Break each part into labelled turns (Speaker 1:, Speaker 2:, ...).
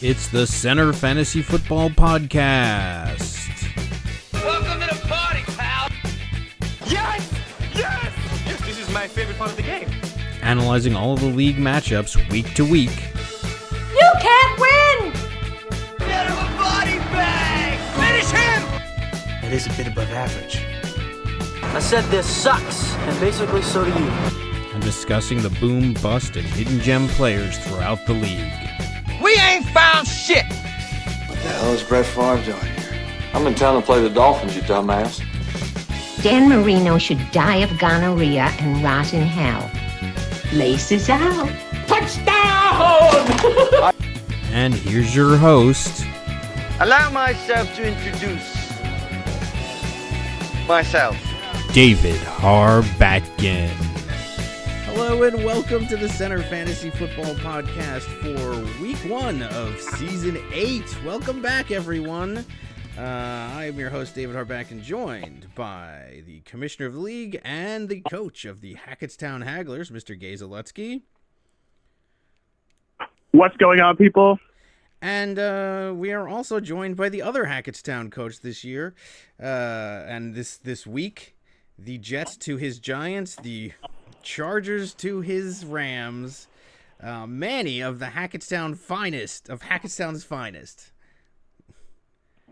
Speaker 1: It's the Center Fantasy Football Podcast.
Speaker 2: Welcome to the party, pal!
Speaker 3: Yes! Yes! Yes, this is my favorite part of the game.
Speaker 1: Analyzing all of the league matchups week to week.
Speaker 4: You can't win!
Speaker 2: Get him a body bag! Finish him!
Speaker 5: It is a bit above average.
Speaker 6: I said this sucks, and basically so do you.
Speaker 1: And discussing the boom, bust, and hidden gem players throughout the league.
Speaker 2: We ain't found shit!
Speaker 5: What the hell is Brett Favre doing here?
Speaker 7: I'm in town to play the Dolphins, you dumbass.
Speaker 4: Dan Marino should die of gonorrhea and rot in hell. Laces out.
Speaker 2: Touchdown!
Speaker 1: And here's your host,
Speaker 3: Allow myself to introduce myself.
Speaker 1: David Harbatkin. Hello and welcome to the Center Fantasy Football Podcast for Week 1 of Season 8. Welcome back, everyone. I am your host, David Harbatkin, joined by the Commissioner of the League and the coach of the Hackettstown Hagglers, Mr. Gay Zaletzky.
Speaker 8: What's going on, people?
Speaker 1: And we are also joined by the other Hackettstown coach this year. And this week, the Jets to his Giants, the Chargers to his Rams. Manny of the Hackettstown's finest.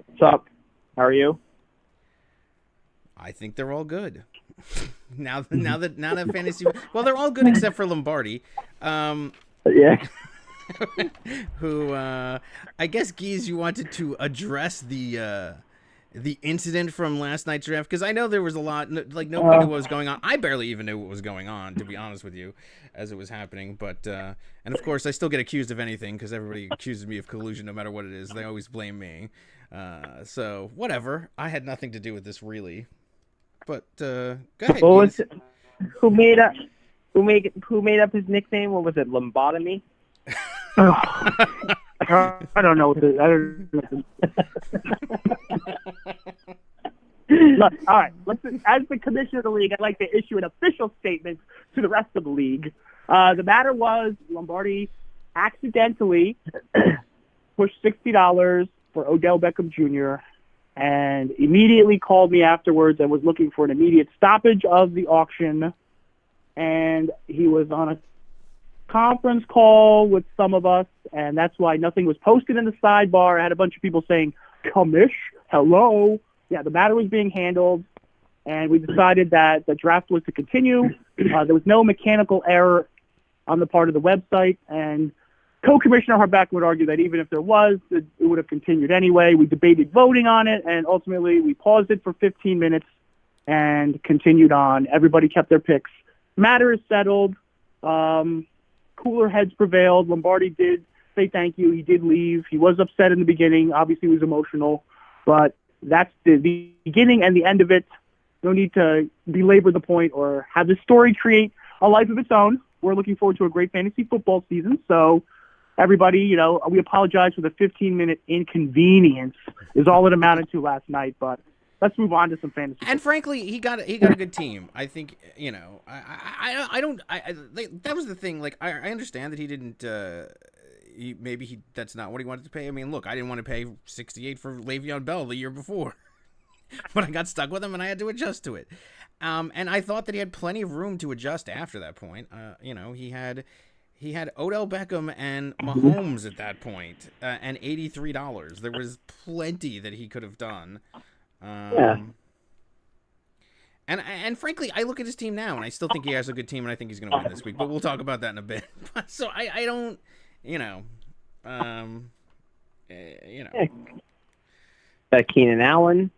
Speaker 8: What's up? How are you?
Speaker 1: I think they're all good. now that fantasy, well, they're all good except for Lombardi.
Speaker 8: Yeah.
Speaker 1: Who I guess, Geese, you wanted to address the incident from last night's draft, because I know there was a lot, like, nobody knew what was going on. I barely even knew what was going on, to be honest with you, as it was happening. But and of course I still get accused of anything because everybody accuses me of collusion no matter what it is. They always blame me. So whatever, I had nothing to do with this, really. But go ahead, Geese.
Speaker 8: Who made up his nickname? What was it? Lobotomy? I don't know. Look, all right. As the commissioner of the league, I'd like to issue an official statement to the rest of the league. The matter was Lombardi accidentally pushed $60 for Odell Beckham Jr. and immediately called me afterwards and was looking for an immediate stoppage of the auction. And he was on a conference call with some of us, and that's why nothing was posted in the sidebar. I had a bunch of people saying, "Commish, hello." Yeah, the matter was being handled, and we decided that the draft was to continue. There was no mechanical error on the part of the website, and Co-Commissioner Harback would argue that even if there was, it would have continued anyway. We debated voting on it, and ultimately we paused it for 15 minutes and continued on. Everybody kept their picks. Matter is settled. Cooler heads prevailed. Lombardi did say thank you. He did leave. He was upset in the beginning. Obviously, he was emotional. But that's the beginning and the end of it. No need to belabor the point or have the story create a life of its own. We're looking forward to a great fantasy football season. So, everybody, we apologize for the 15-minute inconvenience is all it amounted to last night. But let's move on to some fantasy.
Speaker 1: And frankly, he got a good team. I think, that was the thing. Like, I understand that he didn't. That's not what he wanted to pay. I mean, look, I didn't want to pay $68 for Le'Veon Bell the year before, but I got stuck with him and I had to adjust to it. And I thought that he had plenty of room to adjust after that point. He had Odell Beckham and Mahomes at that point, and $83. There was plenty that he could have done.
Speaker 8: Yeah.
Speaker 1: And frankly, I look at his team now, and I still think he has a good team, and I think he's going to win this week. But we'll talk about that in a bit. So I don't,
Speaker 8: Keenan Allen.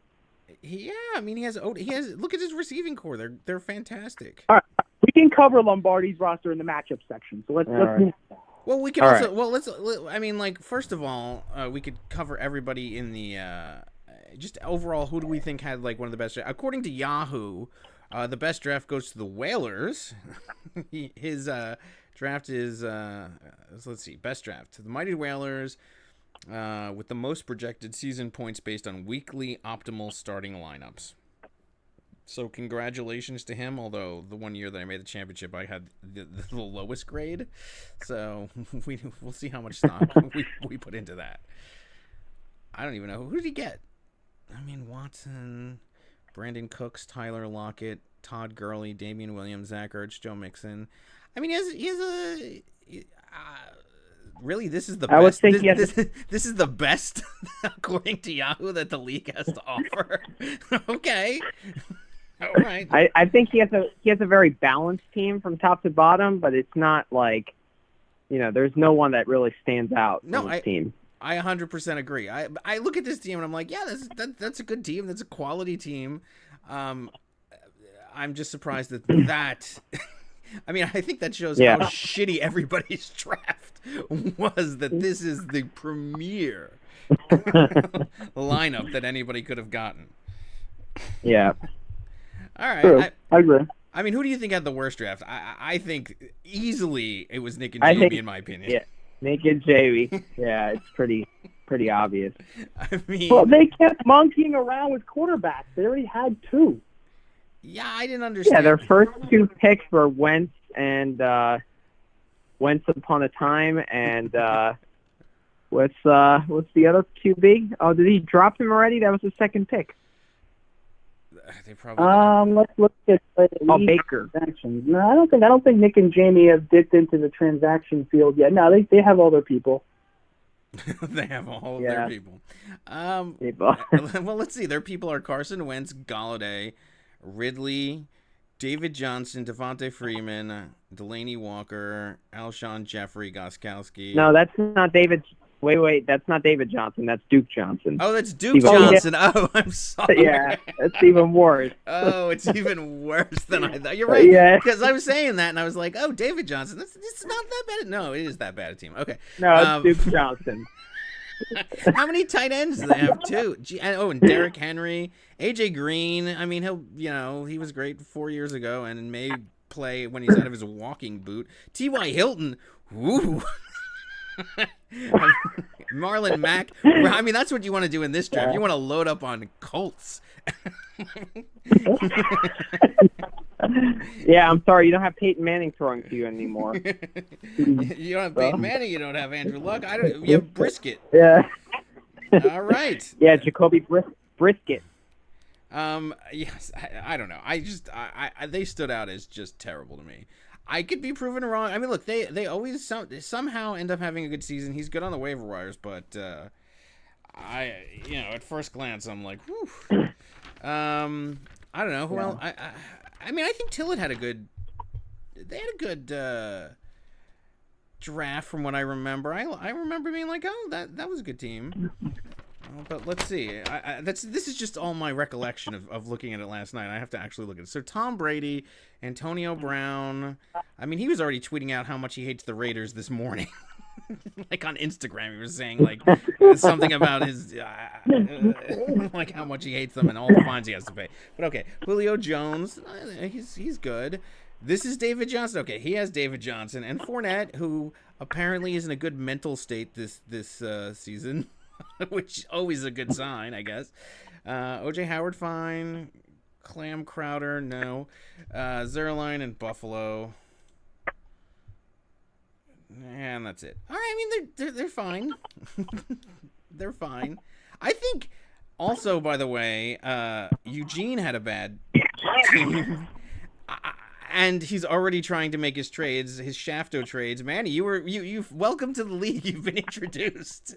Speaker 1: Yeah, I mean he has. Look at his receiving core; they're fantastic.
Speaker 8: All right, we can cover Lombardi's roster in the matchup section. So let's move.
Speaker 1: Well, we can
Speaker 8: all
Speaker 1: also.
Speaker 8: Right.
Speaker 1: Well, let's. I mean, like, first of all, we could cover everybody in the. Just overall, who do we think had like one of the best? According to Yahoo, the best draft goes to the Whalers. His draft is let's see, best draft, the Mighty Whalers, with the most projected season points based on weekly optimal starting lineups. So congratulations to him. Although the one year that I made the championship, I had the lowest grade. So we'll see how much stock we put into that. I don't even know. Who did he get? I mean, Watson, Brandon Cooks, Tyler Lockett, Todd Gurley, Damian Williams, Zach Ertz, Joe Mixon. I mean, he has a really, this is the best.
Speaker 8: I would think
Speaker 1: this is the best, according to Yahoo, that the league has to offer. Okay. All right.
Speaker 8: I think he has a very balanced team from top to bottom, but it's not like, there's no one that really stands out on his team.
Speaker 1: I 100% agree. I look at this team and I'm like, yeah, that's a good team. That's a quality team. I'm just surprised that. I mean, I think that shows how shitty everybody's draft was. That this is the premier lineup that anybody could have gotten.
Speaker 8: Yeah.
Speaker 1: All right.
Speaker 8: True. I agree.
Speaker 1: I mean, who do you think had the worst draft? I think easily it was Nick and Jamie, in my opinion.
Speaker 8: Yeah, Nick and Jamie. Yeah, it's pretty obvious.
Speaker 1: I mean,
Speaker 8: well, they kept monkeying around with quarterbacks. They already had two.
Speaker 1: Yeah, I didn't understand.
Speaker 8: Yeah, their first two picks were Wentz and Once Upon a Time, and what's the other QB? Oh, did he drop him already? That was the second pick.
Speaker 1: They probably.
Speaker 9: Let's look at
Speaker 8: Baker.
Speaker 9: Transactions. No, I don't think Nick and Jamie have dipped into the transaction field yet. No, they have all their people.
Speaker 1: They have all of their people. Well, let's see. Their people are Carson Wentz, Golladay, Ridley, David Johnson, Devontae Freeman, Delaney Walker, Alshon Jeffrey, Gostkowski.
Speaker 8: No, that's not David. Wait, that's not David Johnson. That's Duke Johnson.
Speaker 1: Oh, that's Duke Johnson. Oh, I'm sorry.
Speaker 8: Yeah, it's even worse.
Speaker 1: Oh, it's even worse than I thought. You're right.
Speaker 8: Yeah.
Speaker 1: Because I was saying that, and I was like, oh, David Johnson. It's not that bad. No, it is that bad a team. Okay.
Speaker 8: No, it's Duke Johnson.
Speaker 1: How many tight ends do they have, too? And Derrick Henry, A.J. Green. I mean, he was great 4 years ago and may play when he's out of his walking boot. T.Y. Hilton. Ooh. Marlon Mack. I mean, that's what you want to do in this draft. You want to load up on Colts.
Speaker 8: Yeah, I'm sorry. You don't have Peyton Manning throwing to you anymore.
Speaker 1: You don't have Peyton Manning. You don't have Andrew Luck. You have Brisket.
Speaker 8: Yeah.
Speaker 1: All right.
Speaker 8: Yeah, Jacoby Brisket.
Speaker 1: Yes. I don't know. They stood out as just terrible to me. I could be proven wrong. I mean, look, they always somehow end up having a good season. He's good on the waiver wires, but at first glance, I'm like, whew. I don't know. Well, I mean, I think Tillett had a good draft from what I remember. I remember being like, oh, that was a good team. But let's see. This is just all my recollection of looking at it last night. I have to actually look at it. So Tom Brady, Antonio Brown. I mean, he was already tweeting out how much he hates the Raiders this morning. Like on Instagram, he was saying like something about his like how much he hates them and all the fines he has to pay. But okay, Julio Jones, he's good. This is David Johnson. Okay, he has David Johnson and Fournette, who apparently is in a good mental state this season. Which always a good sign, I guess. O.J. Howard, fine. Clam Crowder, no. Zerline and Buffalo. And that's it. All right, I mean, they're fine. They're fine. I think, also, by the way, Eugene had a bad team. And he's already trying to make his trades, his Shafto trades. Manny, you welcome to the league. You've been introduced.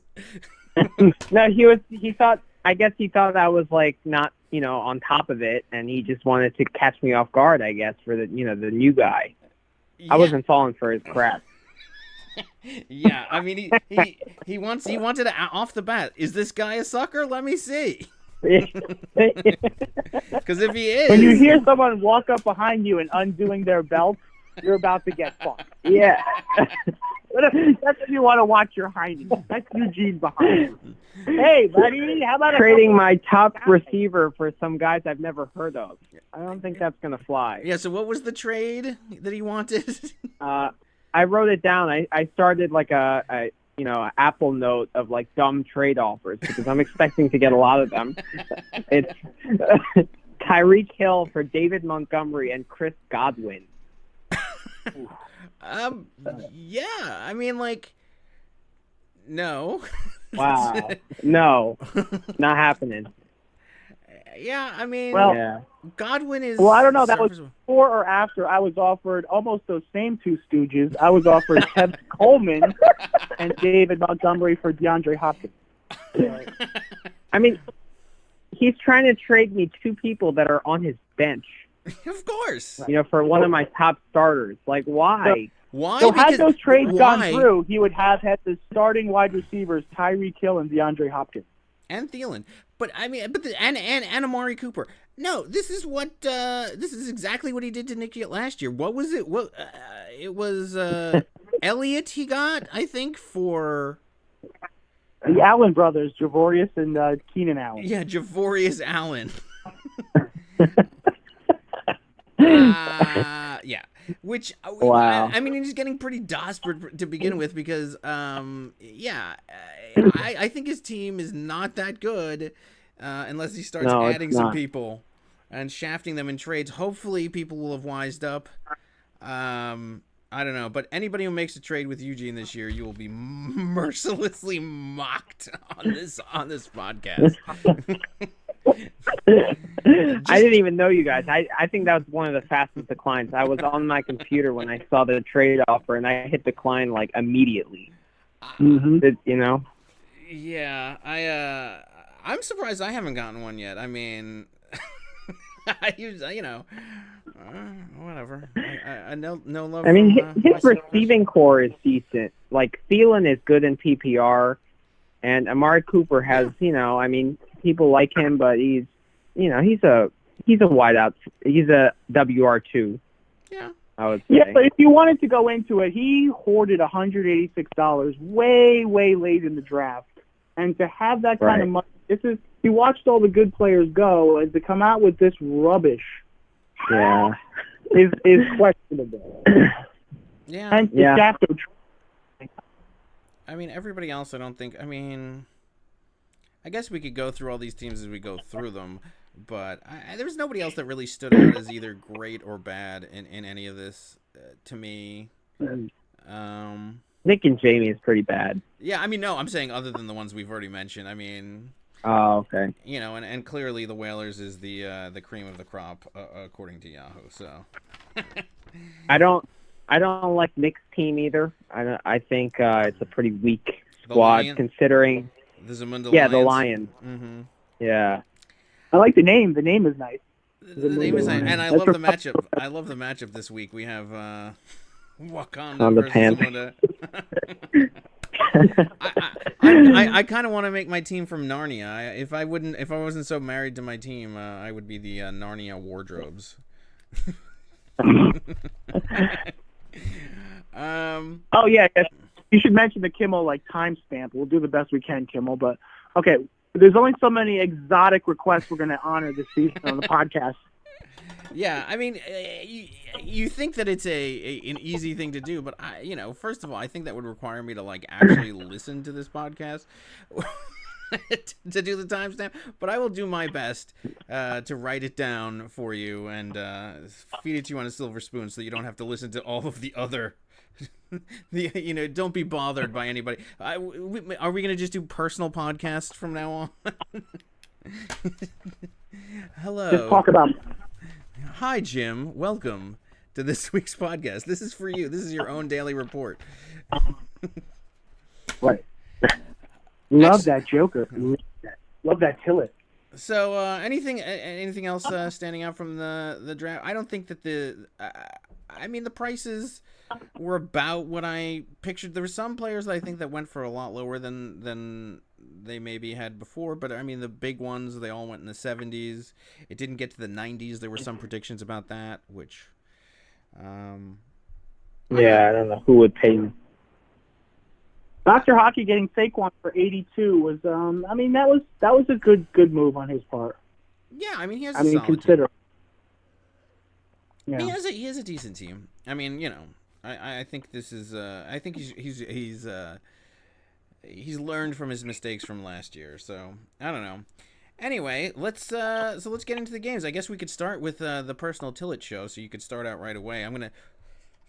Speaker 8: No, I guess he thought I was like not, on top of it, and he just wanted to catch me off guard, I guess, for the the new guy. Yeah. I wasn't falling for his crap.
Speaker 1: Yeah, I mean he wanted to off the bat. Is this guy a sucker? Let me see. Because if he is,
Speaker 8: when you hear someone walk up behind you and undoing their belt, you're about to get fucked. Yeah. That's if you want to watch your hiding. That's Eugene behind you. Hey, buddy, how about trading my top receiver for some guys I've never heard of? I don't think that's going to fly.
Speaker 1: Yeah, so what was the trade that he wanted?
Speaker 8: I wrote it down. I started like a Apple note of like dumb trade offers because I'm expecting to get a lot of them. Tyreek Hill for David Montgomery and Chris Godwin.
Speaker 1: Yeah, I mean, like, no.
Speaker 8: Wow. No, not happening.
Speaker 1: Yeah, I mean,
Speaker 9: Well,
Speaker 8: Yeah.
Speaker 1: Godwin is.
Speaker 9: Well, I don't know. That was
Speaker 1: serviceable.
Speaker 9: before or after I was offered almost those same two stooges. I was offered Kevin Coleman and David Montgomery for DeAndre Hopkins.
Speaker 8: I mean, he's trying to trade me two people that are on his bench,
Speaker 1: Of course.
Speaker 8: for one of my top starters. Like, why?
Speaker 1: Why?
Speaker 9: So had
Speaker 1: Because-
Speaker 9: those trades gone
Speaker 1: why?
Speaker 9: through, he would have had the starting wide receivers Tyreek Hill and DeAndre Hopkins.
Speaker 1: And Thielen, but I mean, and Amari Cooper. No, this is this is exactly what he did to Nick last year. What was it? What it was Elliott he got, I think, for
Speaker 9: The Allen brothers, Javorius and Keenan Allen.
Speaker 1: yeah, Javorius Allen. Yeah, which
Speaker 8: Wow.
Speaker 1: I mean, he's getting pretty desperate to begin with because yeah, I think his team is not that good unless he starts
Speaker 8: No, it's
Speaker 1: adding some
Speaker 8: not.
Speaker 1: people and shafting them in trades. Hopefully, people will have wised up. I don't know, but anybody who makes a trade with Eugene this year, you will be mercilessly mocked on this podcast.
Speaker 8: I didn't even know you guys. I think that was one of the fastest declines. I was on my computer when I saw the trade offer, and I hit decline like immediately.
Speaker 9: Mm-hmm.
Speaker 1: Yeah, I'm surprised I haven't gotten one yet. I mean, whatever. I no love.
Speaker 8: I mean,
Speaker 1: from,
Speaker 8: his
Speaker 1: my
Speaker 8: receiving core is decent. Like, Thielen is good in PPR, and Amari Cooper has, I mean, people like him, but he's a wideout. He's a WR2.
Speaker 1: Yeah.
Speaker 8: I would say.
Speaker 9: Yeah, but if you wanted to go into it, he hoarded $186 way, way late in the draft. And to have that kind of money, he watched all the good players go, and to come out with this rubbish
Speaker 8: Yeah.
Speaker 9: is questionable.
Speaker 1: Yeah.
Speaker 9: And
Speaker 8: Yeah.
Speaker 9: DeSafto,
Speaker 1: I mean, everybody else, I don't think. I mean, I guess we could go through all these teams as we go through them, but there's nobody else that really stood out as either great or bad in any of this to me.
Speaker 8: Nick and Jamie is pretty bad.
Speaker 1: Yeah, I mean, no, I'm saying other than the ones we've already mentioned. I mean,
Speaker 8: Oh, okay.
Speaker 1: and clearly the Whalers is the cream of the crop according to Yahoo. So
Speaker 8: I don't like Nick's team either. I think it's a pretty weak squad
Speaker 1: Lion?
Speaker 8: considering.
Speaker 1: the Zamunda
Speaker 8: Yeah,
Speaker 1: Lions.
Speaker 8: the Lions.
Speaker 1: Mm-hmm.
Speaker 8: Yeah.
Speaker 9: I like the name. The name is nice.
Speaker 1: The name is, and I love the matchup. I love the matchup this week. We have Wakanda
Speaker 8: On the
Speaker 1: versus
Speaker 8: Panthers.
Speaker 1: Zamunda. I kind of want to make my team from Narnia. If I wasn't so married to my team, I would be the Narnia wardrobes.
Speaker 9: Oh, yeah. You should mention the Kimmel timestamp. We'll do the best we can, Kimmel. But, okay, there's only so many exotic requests we're going to honor this season on the podcast.
Speaker 1: Yeah, I mean, you think that it's an easy thing to do, but first of all, I think that would require me to actually listen to this podcast to do the timestamp. But I will do my best to write it down for you and feed it to you on a silver spoon, so that you don't have to listen to all of the other. Don't be bothered by anybody. Are we gonna just do personal podcasts from now on? Hello.
Speaker 9: Just talk about
Speaker 1: Hi, Jim. Welcome to this week's podcast. This is for you. This is your own daily report.
Speaker 9: Right. Love that Joker. Love that Tillet.
Speaker 1: So, anything else standing out from the draft? I don't think that the prices were about what I pictured. There were some players that I think that went for a lot lower than they maybe had before, but I mean the big ones, they all went in the 70s. It didn't get to the 90s. There were some predictions about that, which
Speaker 8: Yeah, I don't know who would pay me.
Speaker 9: Dr. Hockey getting Saquon for 82 was that was a good move on his part.
Speaker 1: yeah, I mean he has a solid
Speaker 9: consider.
Speaker 1: team.
Speaker 9: Yeah.
Speaker 1: He has a decent team. I mean, I think this is I think he's learned from his mistakes from last year. So I don't know. Anyway, let's get into the games. I guess we could start with the personal Tillett show, so you could start out right away. I'm gonna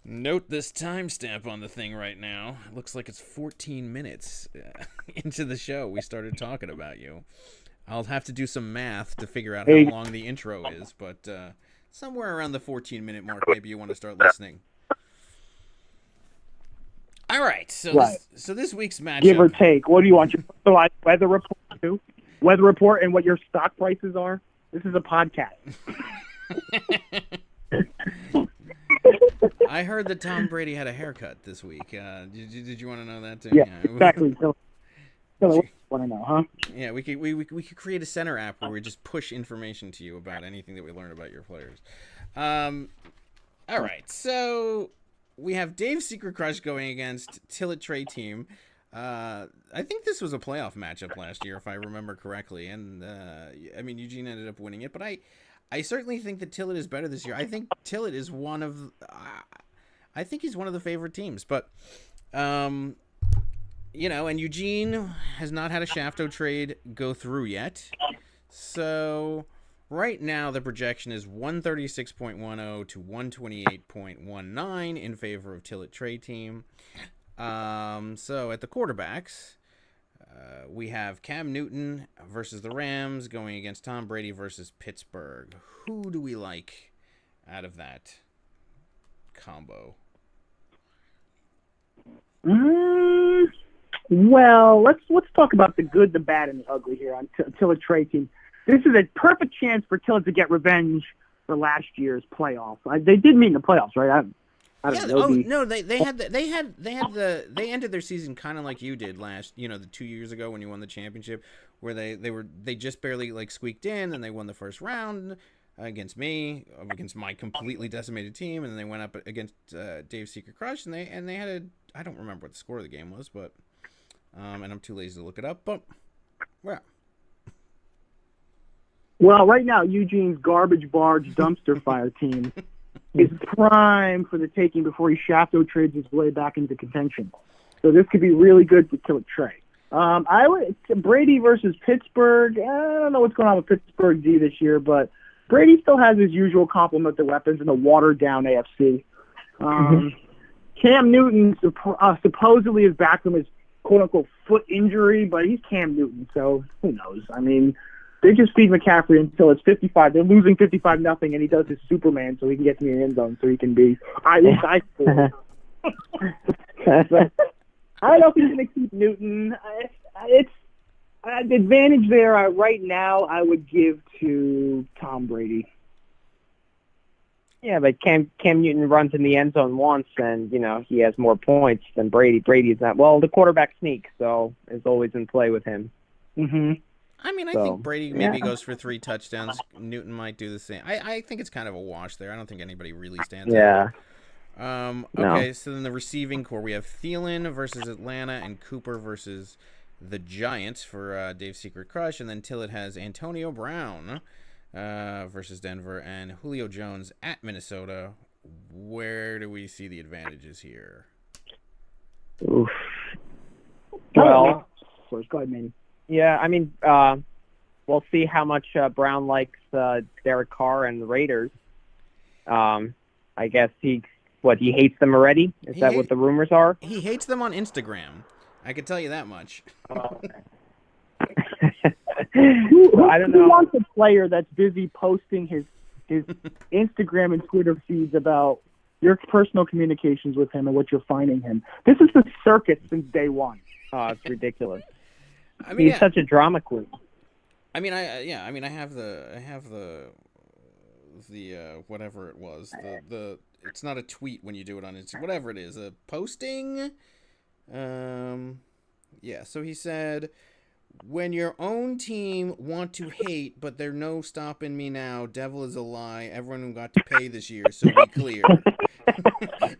Speaker 1: note this timestamp on the thing right now. It looks like it's 14 minutes into the show we started talking about you. I'll have to do some math to figure out how long the intro is, but somewhere around the 14-minute mark, maybe you want to start listening. All right, so this week's matchup.
Speaker 8: Give or take. What do you want? Weather report too? Weather report and what your stock prices are? This is a podcast.
Speaker 1: I heard that Tom Brady had a haircut this week. Did you want to know that too?
Speaker 8: Yeah, exactly. So want to know, huh?
Speaker 1: Yeah, we could create a center app where we just push information to you about anything that we learn about your players. All right, so we have Dave's Secret Crush going against Tillett Trey team. I think this was a playoff matchup last year, if I remember correctly, and I mean Eugene ended up winning it, but I certainly think that Tillett is better this year. I think Tillett is one of the favorite teams, but you know, and Eugene has not had a Shafto trade go through yet. So right now the projection is 136.10 to 128.19 in favor of Tillett trade team. So at the quarterbacks, we have Cam Newton versus the Rams going against Tom Brady versus Pittsburgh. Who do we like out of that combo?
Speaker 8: Well, let's talk about the good, the bad, and the ugly here on Tillett trade team. This is a perfect chance for Tillett to get revenge for last year's playoffs. They did meet in the playoffs, right? I don't know.
Speaker 1: No, they ended their season kind of like you did the 2 years ago when you won the championship, where they just barely like squeaked in, and they won the first round against me, against my completely decimated team, and then they went up against Dave's Secret Crush, and they had I don't remember what the score of the game was, but and I'm too lazy to look it up, but yeah.
Speaker 8: Well, right now Eugene's garbage barge dumpster fire team is prime for the taking before he Shafto trades his way back into contention. So this could be really good for Tillett Trey. Brady versus Pittsburgh. I don't know what's going on with Pittsburgh D this year, but Brady still has his usual complement of weapons in a watered-down AFC. Cam Newton supposedly is back from his quote-unquote foot injury, but he's Cam Newton, so who knows? I mean, they just feed McCaffrey until it's 55. They're losing 55-0, and he does his Superman so he can get to the end zone so he can be. I don't know if he's going to keep Newton. It's the advantage there right now I would give to Tom Brady.
Speaker 10: Yeah, but Cam Newton runs in the end zone once, and, he has more points than Brady. Brady's not, the quarterback sneak, so is always in play with him.
Speaker 8: Mm-hmm.
Speaker 1: I mean, I think Brady maybe goes for 3 touchdowns. Newton might do the same. I think it's kind of a wash there. I don't think anybody really stands out. Okay, so then the receiving core, we have Thielen versus Atlanta and Cooper versus the Giants for Dave's Secret Crush, and then Tillett has Antonio Brown versus Denver and Julio Jones at Minnesota. Where do we see the advantages here?
Speaker 10: Oof. Well,
Speaker 8: go ahead, Manny.
Speaker 10: Yeah, I mean, we'll see how much Brown likes Derek Carr and the Raiders. I guess he hates them already? Is that what the rumors are?
Speaker 1: He hates them on Instagram. I can tell you that much.
Speaker 8: I don't know. Who wants a player that's busy posting his Instagram and Twitter feeds about your personal communications with him and what you're finding him? This is the circus since day one.
Speaker 10: Oh, it's ridiculous.
Speaker 1: I mean,
Speaker 10: he's such a drama queen.
Speaker 1: I mean, I have the whatever it was. The it's not a tweet when you do it on Instagram. Whatever it is, a posting. Yeah. So he said, when your own team want to hate, but they're no stopping me now. Devil is a lie. Everyone who got to pay this year, so be clear.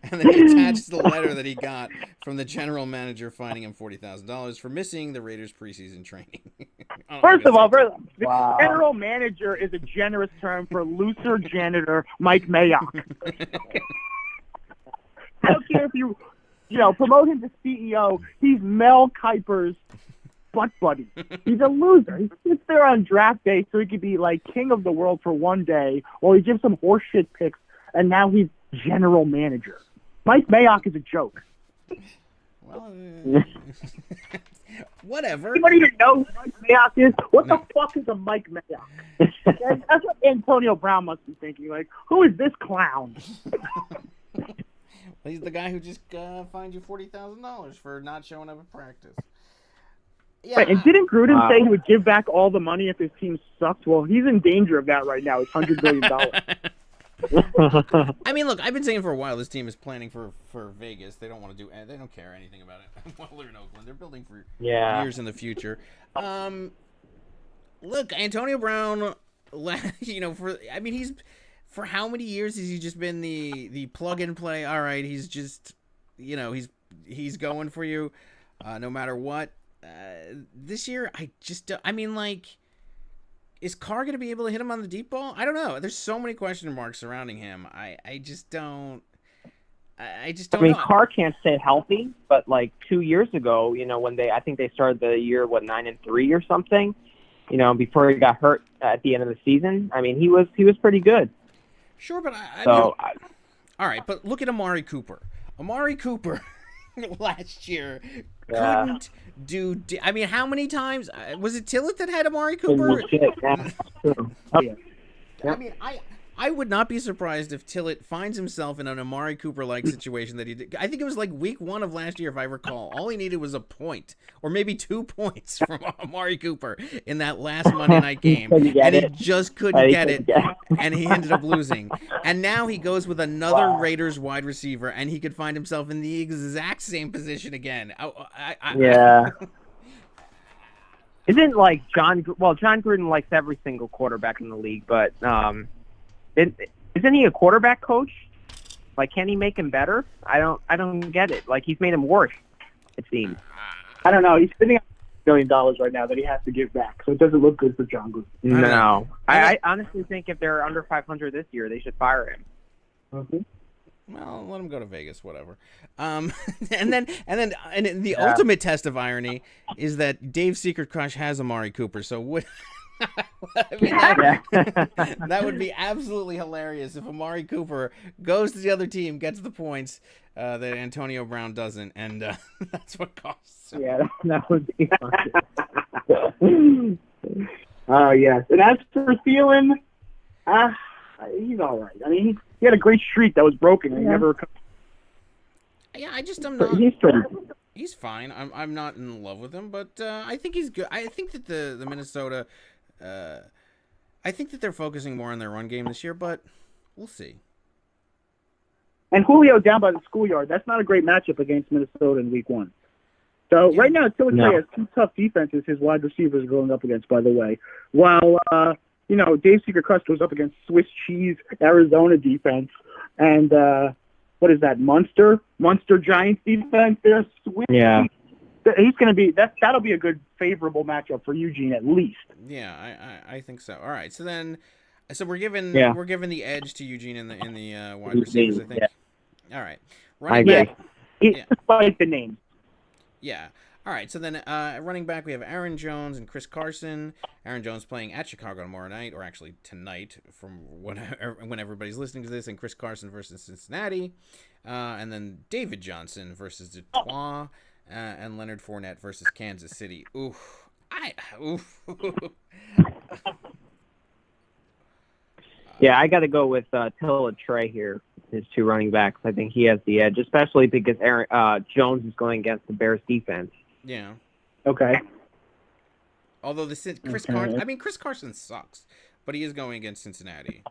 Speaker 1: And then he attached the letter that he got from the general manager fining him $40,000 for missing the Raiders preseason training.
Speaker 8: First of all, the general manager is a generous term for looser janitor Mike Mayock. I don't care if you promote him to CEO. He's Mel Kiper's
Speaker 9: butt buddy. He's a loser. He sits there on draft day so he could be like king of the world for one day while he gives some horseshit picks, and now he's general manager. Mike Mayock is a joke.
Speaker 1: Well, whatever.
Speaker 9: Anybody even know who Mike Mayock is? What the fuck is a Mike Mayock? That's what Antonio Brown must be thinking. Like, who is this clown?
Speaker 1: He's the guy who just fined you $40,000 for not showing up at practice. Yeah.
Speaker 9: Right, and didn't Gruden say he would give back all the money if his team sucked? Well, he's in danger of that right now. It's $100 billion.
Speaker 1: I mean, look, I've been saying for a while this team is planning for Vegas. They don't want to do. They don't care anything about it while they're in Oakland. They're building for years in the future. Look, Antonio Brown. He's for how many years has he just been the plug and play? All right, he's just, he's going for you, no matter what. This year, is Carr going to be able to hit him on the deep ball? I don't know. There's so many question marks surrounding him. I just don't know.
Speaker 10: Carr can't stay healthy, but like 2 years ago, when I think they started the year, 9-3 or something, before he got hurt at the end of the season. I mean, he was pretty good.
Speaker 1: Sure, but all right, but look at Amari Cooper. Amari Cooper last year couldn't do. How many times was it Tillett that had Amari Cooper? I would not be surprised if Tillett finds himself in an Amari Cooper-like situation that he did. I think it was like week 1 of last year, if I recall. All he needed was a point, or maybe 2 points from Amari Cooper in that last Monday night game, and he just couldn't get it, and he ended up losing. And now he goes with another Raiders wide receiver, and he could find himself in the exact same position again.
Speaker 10: Isn't like John Gruden likes every single quarterback in the league, but isn't he a quarterback coach? Like, can he make him better? I don't get it. Like, he's made him worse, it seems.
Speaker 9: I don't know. He's sitting on $1 billion right now that he has to give back, so it doesn't look good for John Gruden.
Speaker 10: No. I honestly think if they're under 500 this year, they should fire him.
Speaker 9: Mm-hmm.
Speaker 1: Well, let him go to Vegas, whatever. And the ultimate test of irony is that Dave's secret crush has Amari Cooper. So what? That would be absolutely hilarious if Amari Cooper goes to the other team, gets the points that Antonio Brown doesn't, and that's what costs.
Speaker 9: Yeah, that would be fun. Yes. And as for Thielen, he's all right. I mean, he had a great streak that was broken. And he never.
Speaker 1: Yeah, I'm not. He's fine. I'm not in love with him, but I think he's good. I think that the Minnesota. I think that they're focusing more on their run game this year, but we'll see.
Speaker 9: And Julio down by the schoolyard. That's not a great matchup against Minnesota in week 1. So right now, Tillett has 2 tough defenses his wide receivers are going up against, by the way. While, Dave Secret Crust goes up against Swiss cheese Arizona defense. And what is that, Munster Giants defense? They're Swiss cheese. He's going to be that'll be a good favorable matchup for Eugene at least.
Speaker 1: Yeah, I think so. All right, so we're giving the edge to Eugene in the wide receivers. I think. Yeah. All right, running back.
Speaker 9: Despite the name.
Speaker 1: Yeah. All right, so then running back we have Aaron Jones and Chris Carson. Aaron Jones playing at Chicago tomorrow night, or actually tonight, from when everybody's listening to this, and Chris Carson versus Cincinnati, and then David Johnson versus Detroit. And Leonard Fournette versus Kansas City. Oof.
Speaker 10: Yeah, I got to go with Tillett Trey here, his 2 running backs. I think he has the edge, especially because Jones is going against the Bears defense.
Speaker 1: Yeah.
Speaker 9: Okay.
Speaker 1: Although Chris Carson sucks, but he is going against Cincinnati.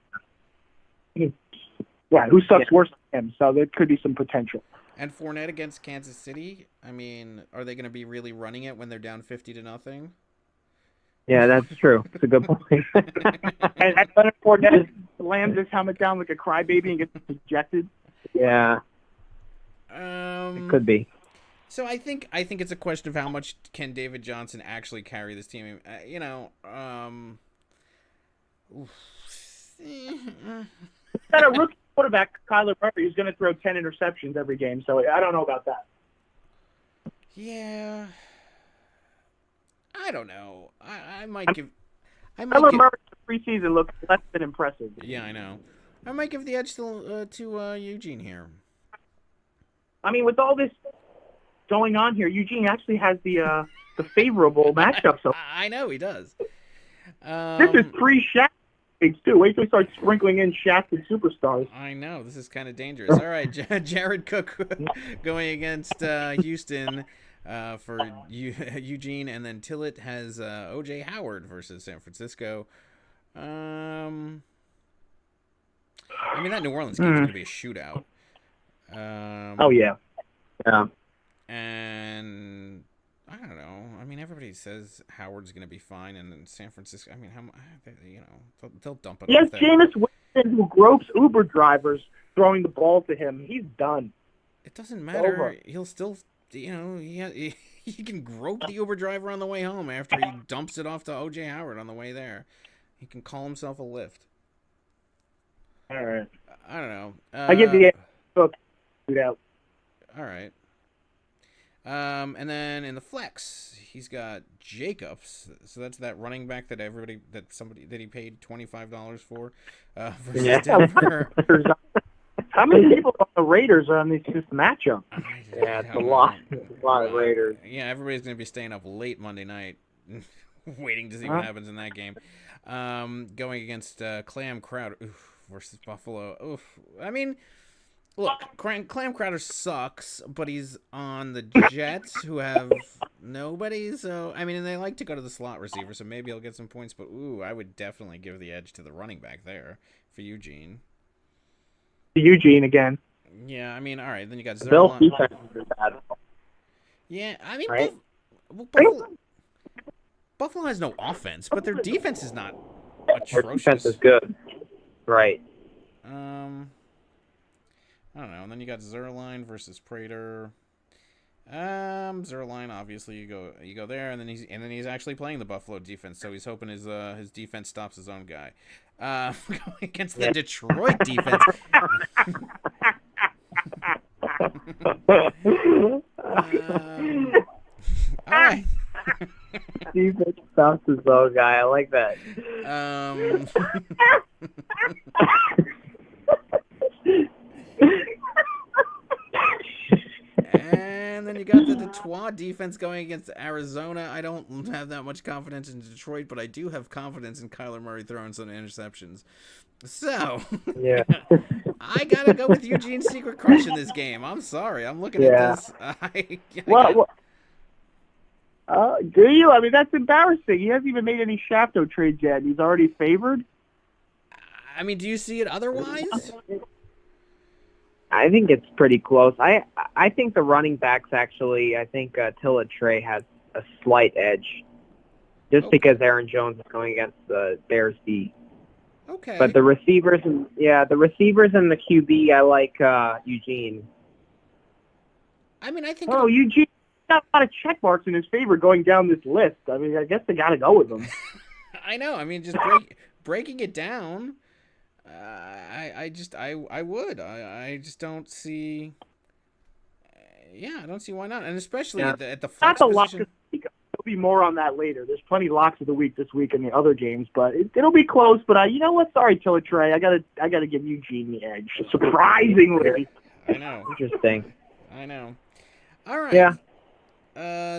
Speaker 9: Right, who sucks worse than him, so there could be some potential.
Speaker 1: And Fournette against Kansas City, I mean, are they going to be really running it when they're down 50-0?
Speaker 10: Yeah, that's true. It's a good point.
Speaker 9: and Leonard Fournette slams his helmet down like a crybaby and gets ejected.
Speaker 10: Yeah. It could be.
Speaker 1: So I think it's a question of how much can David Johnson actually carry this team.
Speaker 9: Got a rookie quarterback, Kyler Murray, who's going to throw 10 interceptions every game, so I don't know about that.
Speaker 1: Yeah. I don't know. I might give.
Speaker 8: Kyler Murray's preseason looked less than impressive.
Speaker 1: Yeah, I know. I might give the edge to Eugene here.
Speaker 8: I mean, with all this going on here, Eugene actually has the favorable matchup. So
Speaker 1: I know he does.
Speaker 8: this is pre-Shaq too. Wait till we start sprinkling in shafted superstars.
Speaker 1: I know, this is kind of dangerous. All right, Jared Cook going against Houston for Eugene, and then Tillett has O.J. Howard versus San Francisco. I mean, that New Orleans game is going to be a shootout.
Speaker 8: Oh yeah.
Speaker 1: And I don't know. I mean, everybody says Howard's going to be fine, and then San Francisco. I mean, they'll dump it.
Speaker 8: Yes,
Speaker 1: off there.
Speaker 8: Jameis Winston, who gropes Uber drivers throwing the ball to him. He's done.
Speaker 1: It doesn't matter.
Speaker 8: Over.
Speaker 1: He'll still, he can grope the Uber driver on the way home after he dumps it off to O.J. Howard on the way there. He can call himself a lift.
Speaker 8: All right.
Speaker 1: I don't know.
Speaker 8: I get the book out.
Speaker 1: All right. And then in the flex, he's got Jacobs. So that's that running back that he paid $25 for versus Denver.
Speaker 8: How many people on the Raiders are on this matchup?
Speaker 10: Yeah, it's a lot. A lot of Raiders.
Speaker 1: Yeah, everybody's going to be staying up late Monday night waiting to see what happens in that game. Going against Clam Crowder versus Buffalo. Oof. I mean, look, Clam Crowder sucks, but he's on the Jets, who have nobody. So, I mean, and they like to go to the slot receiver, so maybe he'll get some points. But, I would definitely give the edge to the running back there for Eugene.
Speaker 8: Eugene again.
Speaker 1: Yeah, I mean, all right. Then you got
Speaker 10: Bill's
Speaker 1: Zerline.
Speaker 10: defense is bad.
Speaker 1: Yeah, I mean,
Speaker 10: Right?
Speaker 1: Buffalo has no offense, but their defense is not
Speaker 10: Their
Speaker 1: atrocious.
Speaker 10: defense is good. Right.
Speaker 1: I don't know. And then you got Zerline versus Prater. Zerline, obviously, you go there, and then he's actually playing the Buffalo defense, so he's hoping his defense stops his own guy. Going against the Detroit defense. All right.
Speaker 10: Defense stops his own guy. I like that.
Speaker 1: And then you got the Detroit defense going against Arizona. I don't have that much confidence in Detroit, but I do have confidence in Kyler Murray throwing some interceptions. So,
Speaker 10: Yeah.
Speaker 1: I got to go with Eugene's secret crush in this game. I'm sorry. I'm looking at this.
Speaker 8: Do you? I mean, that's embarrassing. He hasn't even made any Shafto trades yet. He's already favored.
Speaker 1: I mean, do you see it otherwise?
Speaker 10: I think it's pretty close. I think the running backs actually. I think Tillett Trey has a slight edge, just because Aaron Jones is going against the Bears D.
Speaker 1: Okay.
Speaker 10: But the receivers and the QB, I like Eugene.
Speaker 1: I mean, I think.
Speaker 8: Oh, Eugene got a lot of check marks in his favor going down this list. I mean, I guess they got to go with him.
Speaker 1: I know. I mean, just breaking it down. I would. I just don't see. I don't see why not, and especially at the flex
Speaker 8: That's a lock
Speaker 1: position.
Speaker 8: of the week. There'll be more on that later. There's plenty of locks of the week this week in the other games, but it'll be close. But you know what? Sorry, Tillett Trey. I gotta give Eugene the edge. Surprisingly.
Speaker 1: I know.
Speaker 10: Interesting.
Speaker 1: I know. All right.
Speaker 10: Yeah.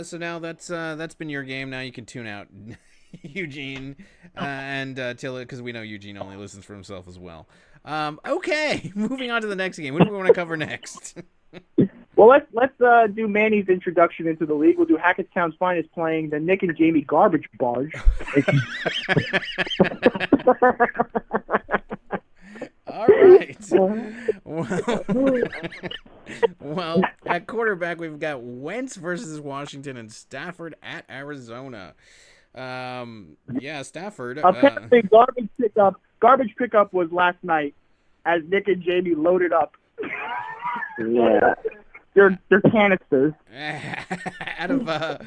Speaker 1: So now that's been your game. Now you can tune out Eugene and Tillett, because we know Eugene only listens for himself as well. Okay, moving on to the next game. What do we want to cover next?
Speaker 8: Well, let's do Manny's introduction into the league. We'll do Hackettstown's finest playing the Nick and Jamie Garbage Barge.
Speaker 1: All right. Well, at quarterback, we've got Wentz versus Washington and Stafford at Arizona. Stafford.
Speaker 8: Apparently, garbage pickup was last night as Nick and Jamie loaded up.
Speaker 10: Yeah.
Speaker 8: They're canisters.
Speaker 1: Out of their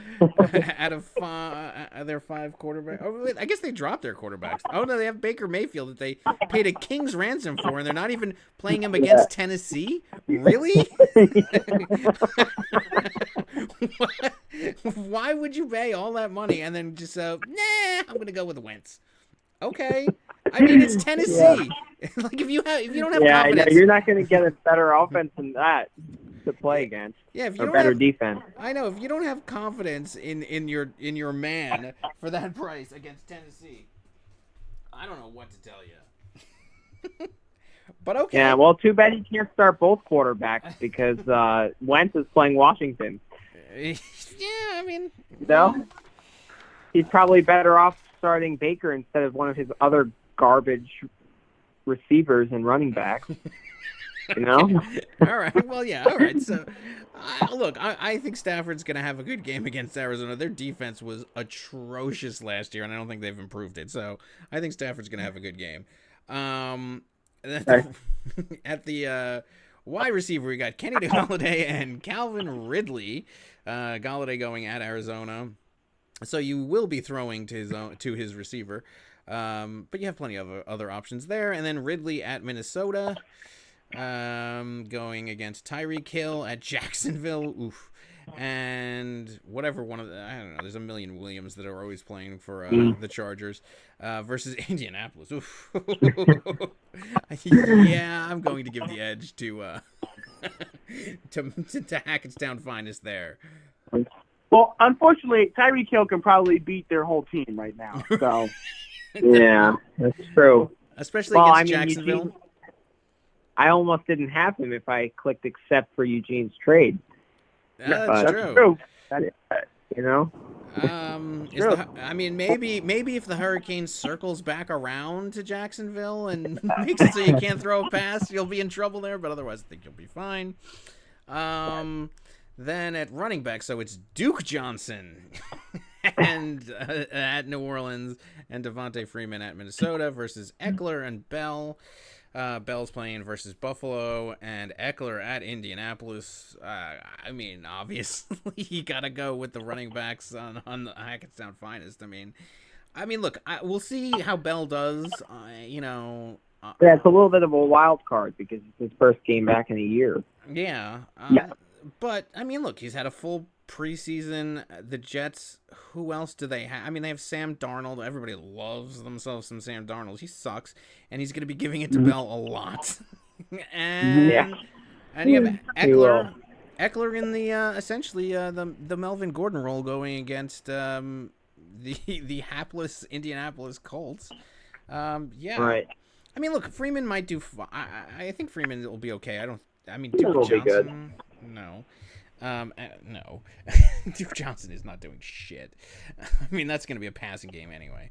Speaker 1: 5 quarterbacks. Oh, I guess they dropped their quarterbacks. Oh no, they have Baker Mayfield that they paid a king's ransom for, and they're not even playing him against Tennessee. Really? Why would you pay all that money and then just I'm gonna go with Wentz? Okay, I mean it's Tennessee. Like if you don't have confidence,
Speaker 10: you're not going to get a better offense than that to play against.
Speaker 1: Yeah, if you
Speaker 10: or
Speaker 1: don't
Speaker 10: better
Speaker 1: have,
Speaker 10: defense.
Speaker 1: I know if you don't have confidence in your man for that price against Tennessee, I don't know what to tell you. But okay.
Speaker 10: Yeah, well, too bad he can't start both quarterbacks because Wentz is playing Washington.
Speaker 1: Yeah, I mean,
Speaker 10: he's probably better off starting Baker instead of one of his other garbage receivers and running backs. All
Speaker 1: right. Well, yeah. All right. So, look, I think Stafford's going to have a good game against Arizona. Their defense was atrocious last year, and I don't think they've improved it. So, I think Stafford's going to have a good game. At the wide receiver, we got Kenny Golladay and Calvin Ridley. Golladay going at Arizona. So you will be throwing to his receiver, but you have plenty of other options there. And then Ridley at Minnesota, going against Tyreek Hill at Jacksonville. Oof. And whatever one of I don't know. There's a million Williams that are always playing for the Chargers versus Indianapolis. Oof. Yeah, I'm going to give the edge to Hackettstown finest there.
Speaker 8: Well, unfortunately, Tyreek Hill can probably beat their whole team right now. So,
Speaker 10: yeah, that's true.
Speaker 1: Especially against Jacksonville.
Speaker 10: Eugene, I almost didn't have him if I clicked accept for Eugene's trade.
Speaker 1: That's true. Maybe if the Hurricane circles back around to Jacksonville and makes it so you can't throw a pass, you'll be in trouble there. But otherwise, I think you'll be fine. Then at running back, so it's Duke Johnson and at New Orleans and Devontae Freeman at Minnesota versus Eckler and Bell. Bell's playing versus Buffalo and Eckler at Indianapolis. I mean, obviously, you got to go with the running backs on the Hackettstown finest. I mean, look, we'll see how Bell does.
Speaker 10: Yeah, it's a little bit of a wild card because it's his first game back in a year.
Speaker 1: Yeah. But, I mean, look, he's had a full preseason. The Jets, who else do they have? I mean, they have Sam Darnold. Everybody loves themselves some Sam Darnold. He sucks, and he's going to be giving it to Bell a lot. and you have Eckler in the, essentially, the Melvin Gordon role going against the hapless Indianapolis Colts. Yeah.
Speaker 10: Right.
Speaker 1: I mean, look, Freeman might do I think Freeman will be okay. Duke Johnson...
Speaker 10: be good.
Speaker 1: No. No. Duke Johnson is not doing shit. I mean, that's going to be a passing game anyway.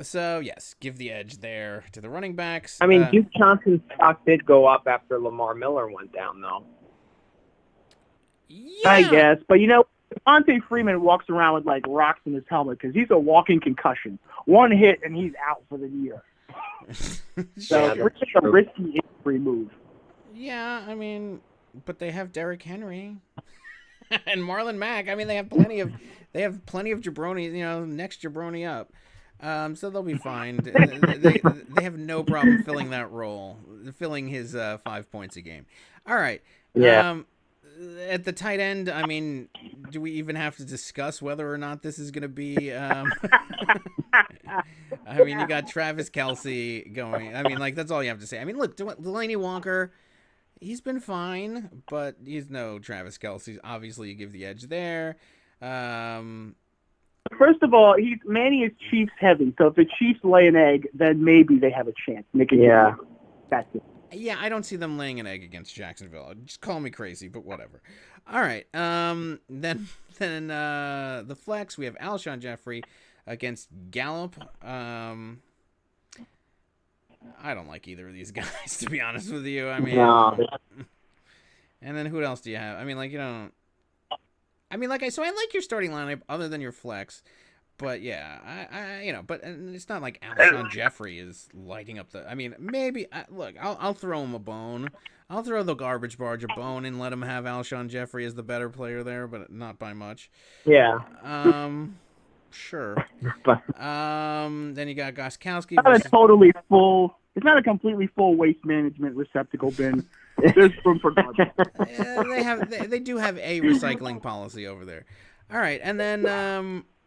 Speaker 1: So, yes, give the edge there to the running backs.
Speaker 10: I mean, Duke Johnson's stock did go up after Lamar Miller went down, though.
Speaker 1: Yeah.
Speaker 8: I guess. But, Devontae Freeman walks around with, rocks in his helmet because he's a walking concussion. One hit, and he's out for the year. So, it's a risky injury move.
Speaker 1: Yeah, I mean... But they have Derrick Henry and Marlon Mack. I mean, they have plenty of jabroni, next jabroni up. So they'll be fine. They have no problem filling that role, filling his 5 points a game. All right.
Speaker 10: Yeah.
Speaker 1: At the tight end, I mean, do we even have to discuss whether or not this is going to be? I mean, you got Travis Kelce going. I mean, that's all you have to say. I mean, look, Delaney Walker. He's been fine, but he's no Travis Kelce. Obviously, you give the edge there.
Speaker 8: First of all, Manny is Chiefs heavy, so if the Chiefs lay an egg, then maybe they have a chance. That's it.
Speaker 1: Yeah, I don't see them laying an egg against Jacksonville. Just call me crazy, but whatever. All right. Then the flex, we have Alshon Jeffrey against Gallup. I don't like either of these guys, to be honest with you. I mean,
Speaker 10: no.
Speaker 1: And then who else do you have? I mean, I like your starting lineup other than your flex, but yeah, but it's not like Alshon Jeffrey is lighting up the. I mean, maybe look, I'll throw him a bone. I'll throw the garbage barge a bone and let him have Alshon Jeffrey as the better player there, but not by much.
Speaker 10: Yeah.
Speaker 1: Sure. Then you got Gostkowski.
Speaker 8: It's not a completely full waste management receptacle bin. There's room for garbage.
Speaker 1: They do have a recycling policy over there. All right, and then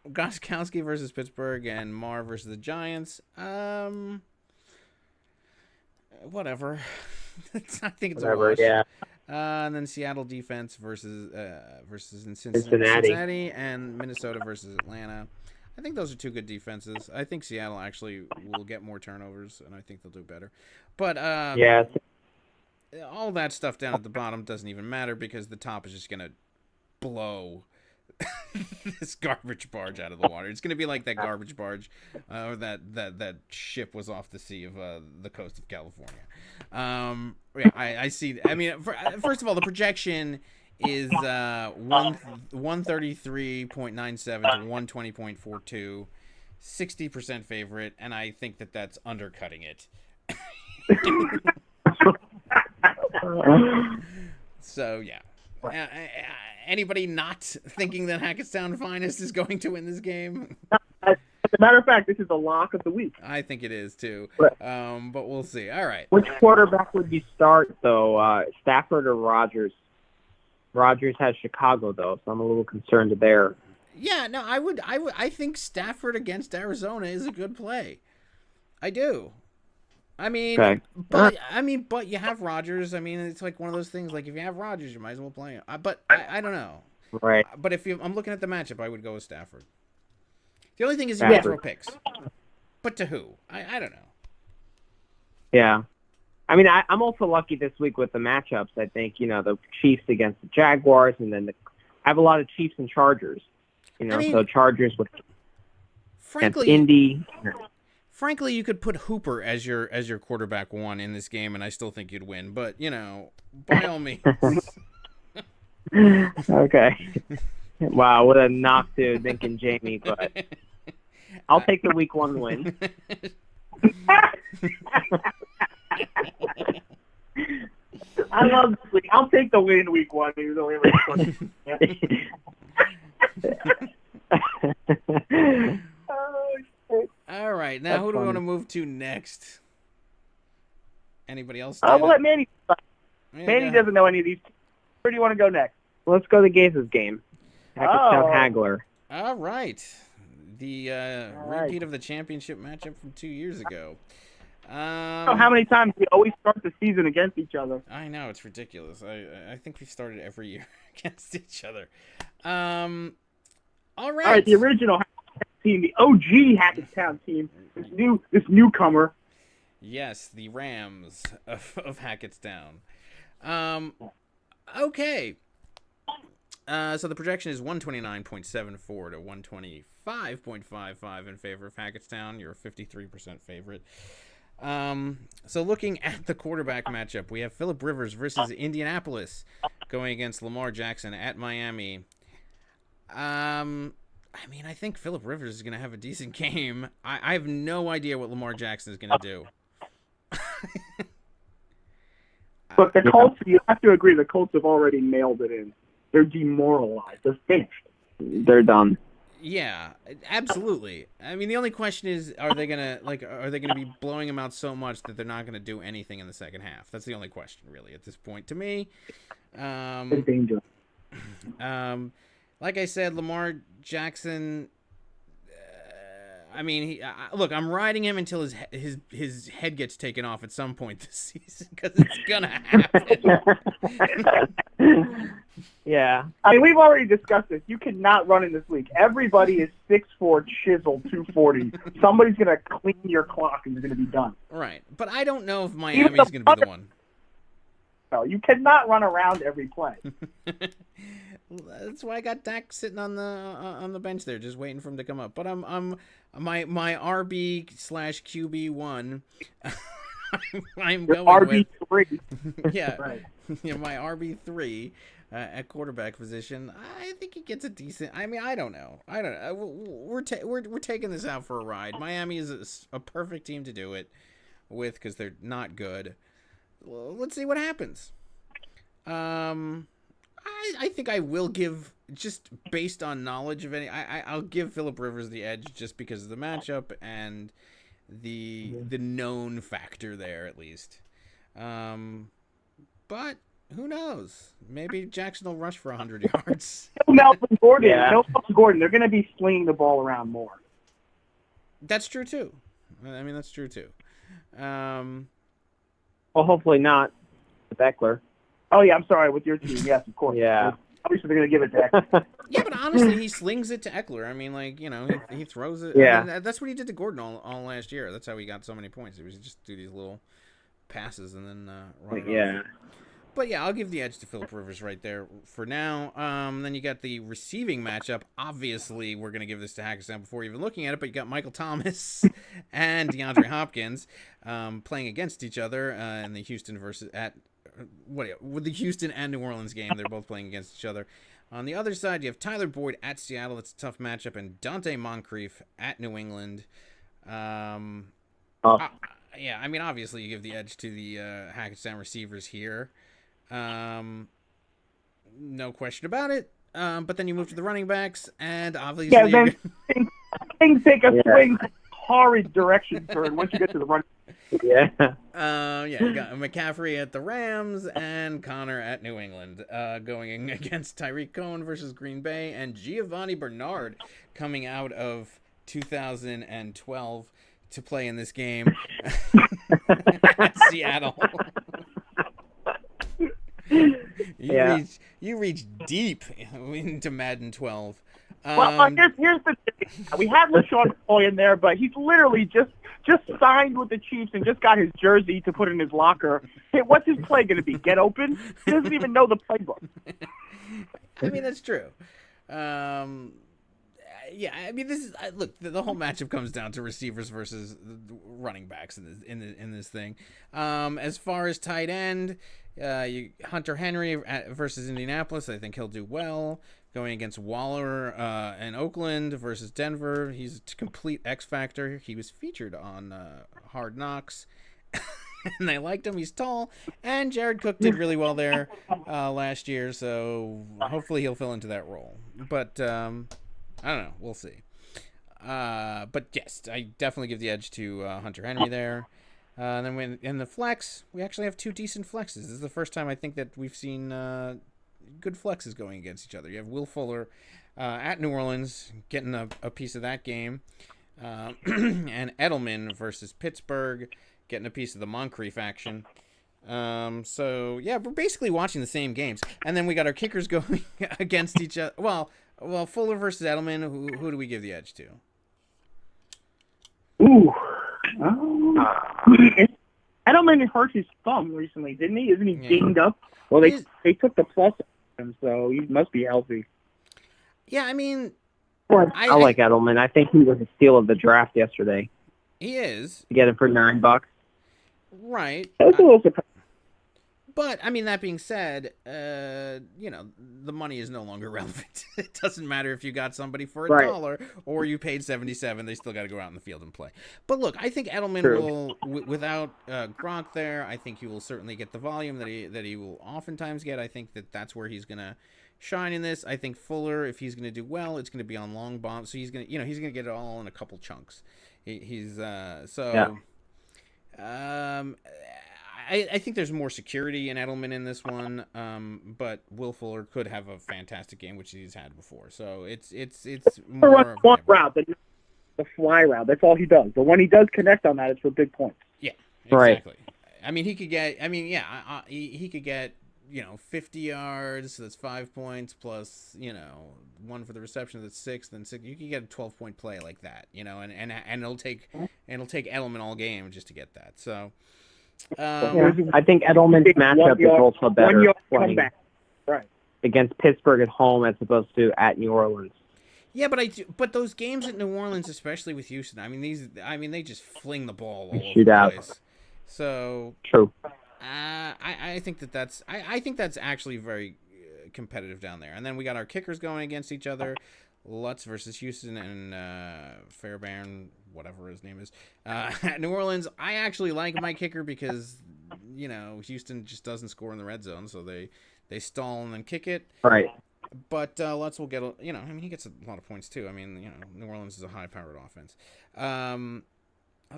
Speaker 1: Gostkowski versus Pittsburgh and Marr versus the Giants. Whatever. I think it's a wash.
Speaker 10: Yeah.
Speaker 1: And then Seattle defense versus in
Speaker 10: Cincinnati.
Speaker 1: Cincinnati, and Minnesota versus Atlanta. I think those are two good defenses. I think Seattle actually will get more turnovers, and I think they'll do better. But
Speaker 10: Yeah.
Speaker 1: all that stuff down at the bottom doesn't even matter because the top is just gonna blow this garbage barge out of the water. It's gonna be like that garbage barge, or that ship was off the sea of the coast of California. Yeah, I see. I mean, first of all, the projection is 133.97 to 120.42, 60% favorite, and I think that's undercutting it. So yeah. Anybody not thinking that Hackettstown Finest is going to win this game?
Speaker 8: As a matter of fact, this is the lock of the week.
Speaker 1: I think it is too. But we'll see. All right.
Speaker 10: Which quarterback would you start though? Stafford or Rodgers? Rodgers has Chicago though, so I'm a little concerned there.
Speaker 1: Yeah, no, I think Stafford against Arizona is a good play. I do. I mean,
Speaker 10: okay.
Speaker 1: but you have Rodgers. I mean, it's like one of those things. Like if you have Rodgers, you might as well play him. But I don't know.
Speaker 10: Right.
Speaker 1: But I'm looking at the matchup, I would go with Stafford. The only thing is you can't throw picks. But to who? I don't know.
Speaker 10: Yeah. I mean, I'm also lucky this week with the matchups. I think, the Chiefs against the Jaguars, and then I have a lot of Chiefs and Chargers. So Chargers with Indy.
Speaker 1: Frankly, you could put Hooper as your quarterback one in this game, and I still think you'd win. But by all means.
Speaker 10: Okay. Wow, what a knock to Nick and Jamie, but I'll take the week 1 win.
Speaker 8: I love this week. I'll take the win week 1. It was only
Speaker 1: All right, now who do we want to move to next? Anybody else?
Speaker 8: We'll let Manny. Manny doesn't know any of these. Where do you want to go next?
Speaker 10: Let's go to Gaze's game. Hackettstown Hagler.
Speaker 1: All right. The repeat of the championship matchup from 2 years ago.
Speaker 8: How many times we always start the season against each other?
Speaker 1: I know, it's ridiculous. I think we started every year against each other. All right.
Speaker 8: All right, the original team, the OG Hackettstown team, this newcomer.
Speaker 1: Yes, the Rams of Hackettstown. Okay. So the projection is 129.74 to 125.55 in favor of Hackettstown. You're a 53% favorite. So looking at the quarterback matchup, we have Phillip Rivers versus Indianapolis going against Lamar Jackson at Miami. I mean, I think Phillip Rivers is going to have a decent game. I have no idea what Lamar Jackson is going to do.
Speaker 8: But the Colts, you have to agree, the Colts have already mailed it in. They're demoralized. They're finished.
Speaker 10: They're done.
Speaker 1: Yeah, absolutely. I mean, the only question is, are they gonna be blowing them out so much that they're not gonna do anything in the second half? That's the only question, really, at this point, to me. Like I said, Lamar Jackson. I mean, look, I'm riding him until his head gets taken off at some point this season because it's gonna happen.
Speaker 10: Yeah.
Speaker 8: I mean, we've already discussed this. You cannot run in this league. Everybody is 6'4", chiseled, 240. Somebody's going to clean your clock and you're going to be done.
Speaker 1: Right. But I don't know if Miami's going to be the one.
Speaker 8: No, you cannot run around every play.
Speaker 1: That's why I got Dak sitting on the bench there, just waiting for him to come up. But my RB/QB1. I'm going
Speaker 8: RB3.
Speaker 1: Yeah,
Speaker 8: right.
Speaker 1: Yeah, my RB3 at quarterback position. I think he gets a decent. I mean, I don't know. We're taking this out for a ride. Miami is a perfect team to do it with because they're not good. Well, let's see what happens. I think I will give, just based on knowledge of any, I'll give Phillip Rivers the edge just because of the matchup and the known factor there at least. But Who knows? Maybe Jackson will rush for 100 yards.
Speaker 8: No Melvin Gordon.
Speaker 10: Yeah.
Speaker 8: No Melvin Gordon. They're going to be slinging the ball around more.
Speaker 1: That's true too. I mean, that's true too.
Speaker 10: Well, hopefully not with Eckler.
Speaker 8: Oh, yeah, I'm sorry. With your team, yes, of course.
Speaker 10: Yeah.
Speaker 8: Obviously, they're going to give it to Eckler.
Speaker 1: Yeah, but honestly, he slings it to Eckler. I mean, like, you know, he throws it.
Speaker 10: Yeah.
Speaker 1: I mean, that's what he did to Gordon all last year. That's how he got so many points. It was just do these little passes and then run it
Speaker 10: Yeah.
Speaker 1: off. But yeah, I'll give the edge to Phillip Rivers right there for now. Then you got the receiving matchup. Obviously, we're going to give this to Hackensack before even looking at it, but you got Michael Thomas and DeAndre Hopkins playing against each other in the Houston with the Houston and New Orleans game. They're both playing against each other. On the other side, you have Tyler Boyd at Seattle. That's a tough matchup. And Dante Moncrief at New England. Yeah, I mean, obviously, you give the edge to the Hackensack receivers here. No question about it. But then you move to the running backs, and obviously...
Speaker 8: Yeah, then things take a swing horrid direction once you get to the run.
Speaker 10: Yeah.
Speaker 1: You got McCaffrey at the Rams and Connor at New England, going against Tyreek Cohen versus Green Bay, and Giovanni Bernard coming out of 2012 to play in this game at Seattle. You reach deep into Madden 12.
Speaker 8: Well, here's the thing. We have LaShawn McCoy in there, but he's literally just signed with the Chiefs and just got his jersey to put in his locker. Hey, what's his play going to be? Get open? He doesn't even know the playbook.
Speaker 1: I mean, that's true. Yeah, I mean, this is look. The whole matchup comes down to receivers versus running backs in this thing. As far as tight end, Hunter Henry versus Indianapolis. I think he'll do well. Going against Waller and Oakland versus Denver. He's a complete X factor. He was featured on Hard Knocks. And I liked him. He's tall. And Jared Cook did really well there last year. So hopefully he'll fill into that role. But I don't know. We'll see. But yes, I definitely give the edge to Hunter Henry there. And then when in the flex, we actually have two decent flexes. This is the first time I think that we've seen good flexes going against each other. You have Will Fuller at New Orleans getting a piece of that game. And Edelman versus Pittsburgh getting a piece of the Moncrief action. So, yeah, we're basically watching the same games. And then we got our kickers going against each other. Well, Fuller versus Edelman, who do we give the edge to?
Speaker 8: Ooh. Edelman hurt his thumb recently, didn't he? Isn't he dinged up? Well, they took the plus on him, so he must be healthy.
Speaker 1: Yeah, I mean...
Speaker 10: I like Edelman. I think he was a steal of the draft yesterday.
Speaker 1: He is.
Speaker 10: To get him for $9.
Speaker 1: Right.
Speaker 8: That's a little surprising.
Speaker 1: But, I mean, that being said, the money is no longer relevant. It doesn't matter if you got somebody for $1 or you paid $77. They still got to go out in the field and play. But, look, I think Edelman will, without Gronk there, I think he will certainly get the volume that he will oftentimes get. I think that's where he's going to shine in this. I think Fuller, if he's going to do well, it's going to be on long bombs. So he's going to get it all in a couple chunks. I think there's more security in Edelman in this one, but Will Fuller could have a fantastic game, which he's had before. So it's more
Speaker 8: one route, the fly route. That's all he does. But when he does connect on that, it's for big points.
Speaker 1: Yeah, exactly. Right. I mean, he could get. He could get 50 yards. So that's 5 points plus one for the reception. That's 6. Then 6. You can get a 12-point play like that. And it'll take Edelman all game just to get that. So.
Speaker 10: I think Edelman's matchup is also better playing against Pittsburgh at home as opposed to at New Orleans.
Speaker 1: Yeah, but those games at New Orleans, especially with Houston, they just fling the ball all over the place. So
Speaker 10: true.
Speaker 1: I think that's actually very competitive down there. And then we got our kickers going against each other. Lutz versus Houston and Fairbairn, whatever his name is, at New Orleans. I actually like my kicker because Houston just doesn't score in the red zone, so they stall and then kick it.
Speaker 10: Right.
Speaker 1: But Lutz will get he gets a lot of points too. I mean, New Orleans is a high-powered offense. I'll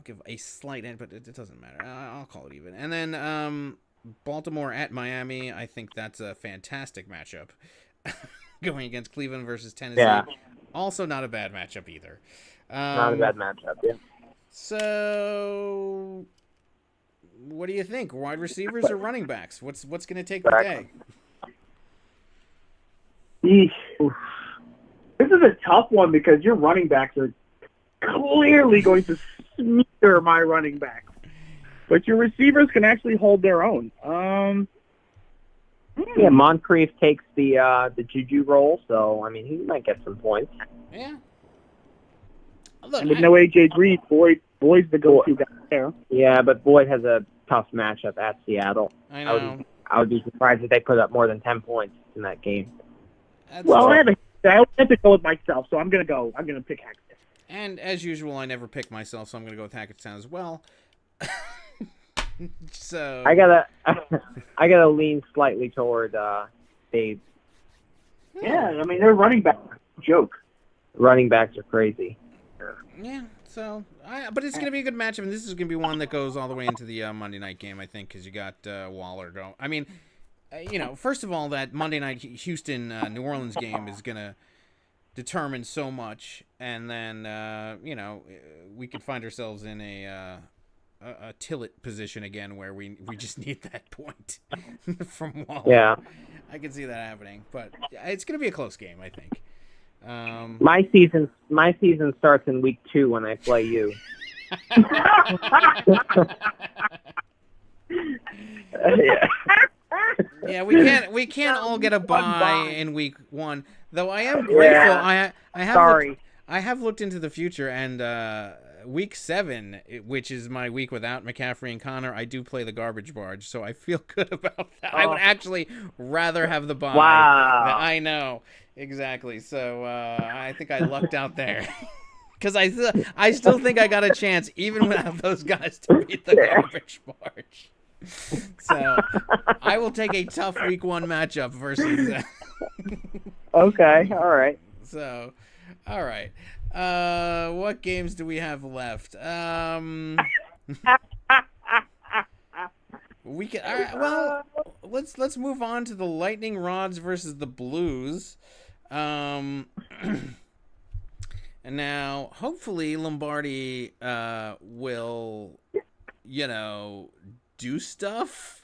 Speaker 1: give a slight end, but it doesn't matter. I'll call it even. And then Baltimore at Miami. I think that's a fantastic matchup. Going against Cleveland versus Tennessee.
Speaker 10: Yeah.
Speaker 1: Also not a bad matchup either.
Speaker 10: Not a bad matchup, yeah.
Speaker 1: So, what do you think? Wide receivers or running backs? What's going to take the day?
Speaker 9: Eesh. This is a tough one because your running backs are clearly going to smear my running backs. But your receivers can actually hold their own.
Speaker 10: Yeah, Moncrief takes the Juju role, so, I mean, he might get some points.
Speaker 1: Yeah. Look,
Speaker 9: And with no A.J. Green, Boyd's the go-to guy there.
Speaker 10: Yeah, but Boyd has a tough matchup at Seattle.
Speaker 1: I know.
Speaker 10: I would be surprised if they put up more than 10 points in that game.
Speaker 9: Well, I have to go with myself, so I'm gonna pick Hackensack.
Speaker 1: And as usual, I never pick myself, so I'm going to go with Hackensack as well. So
Speaker 10: I gotta lean slightly toward Dave.
Speaker 9: Yeah, I mean they're running back joke.
Speaker 10: Running backs are crazy.
Speaker 1: yeah, so but it's going to be a good matchup, and this is going to be one that goes all the way into the Monday night game, I think, because you got Waller going. I mean, first of all, that Monday night Houston New Orleans game is going to determine so much, and then we could find ourselves in a Tillett position again where we just need that point from Waller.
Speaker 10: Yeah.
Speaker 1: I can see that happening, but it's going to be a close game, I think.
Speaker 10: My season starts in week 2 when I play you.
Speaker 1: Yeah, we can't all get a bye in week 1. Though I am grateful.
Speaker 10: Sorry.
Speaker 1: I have looked into the future, and week 7, which is my week without McCaffrey and Connor, I do play the garbage barge, so I feel good about that. I would actually rather have the bye.
Speaker 10: Wow.
Speaker 1: I know, exactly. So I think I lucked out there. Because I still think I got a chance, even without those guys, to beat the garbage barge. So I will take a tough week 1 matchup versus.
Speaker 10: Okay, all right.
Speaker 1: So, all right. What games do we have left? We can. All right, well, let's move on to the Lightning Rods versus the Blues. And now, hopefully, Lombardi will, do stuff.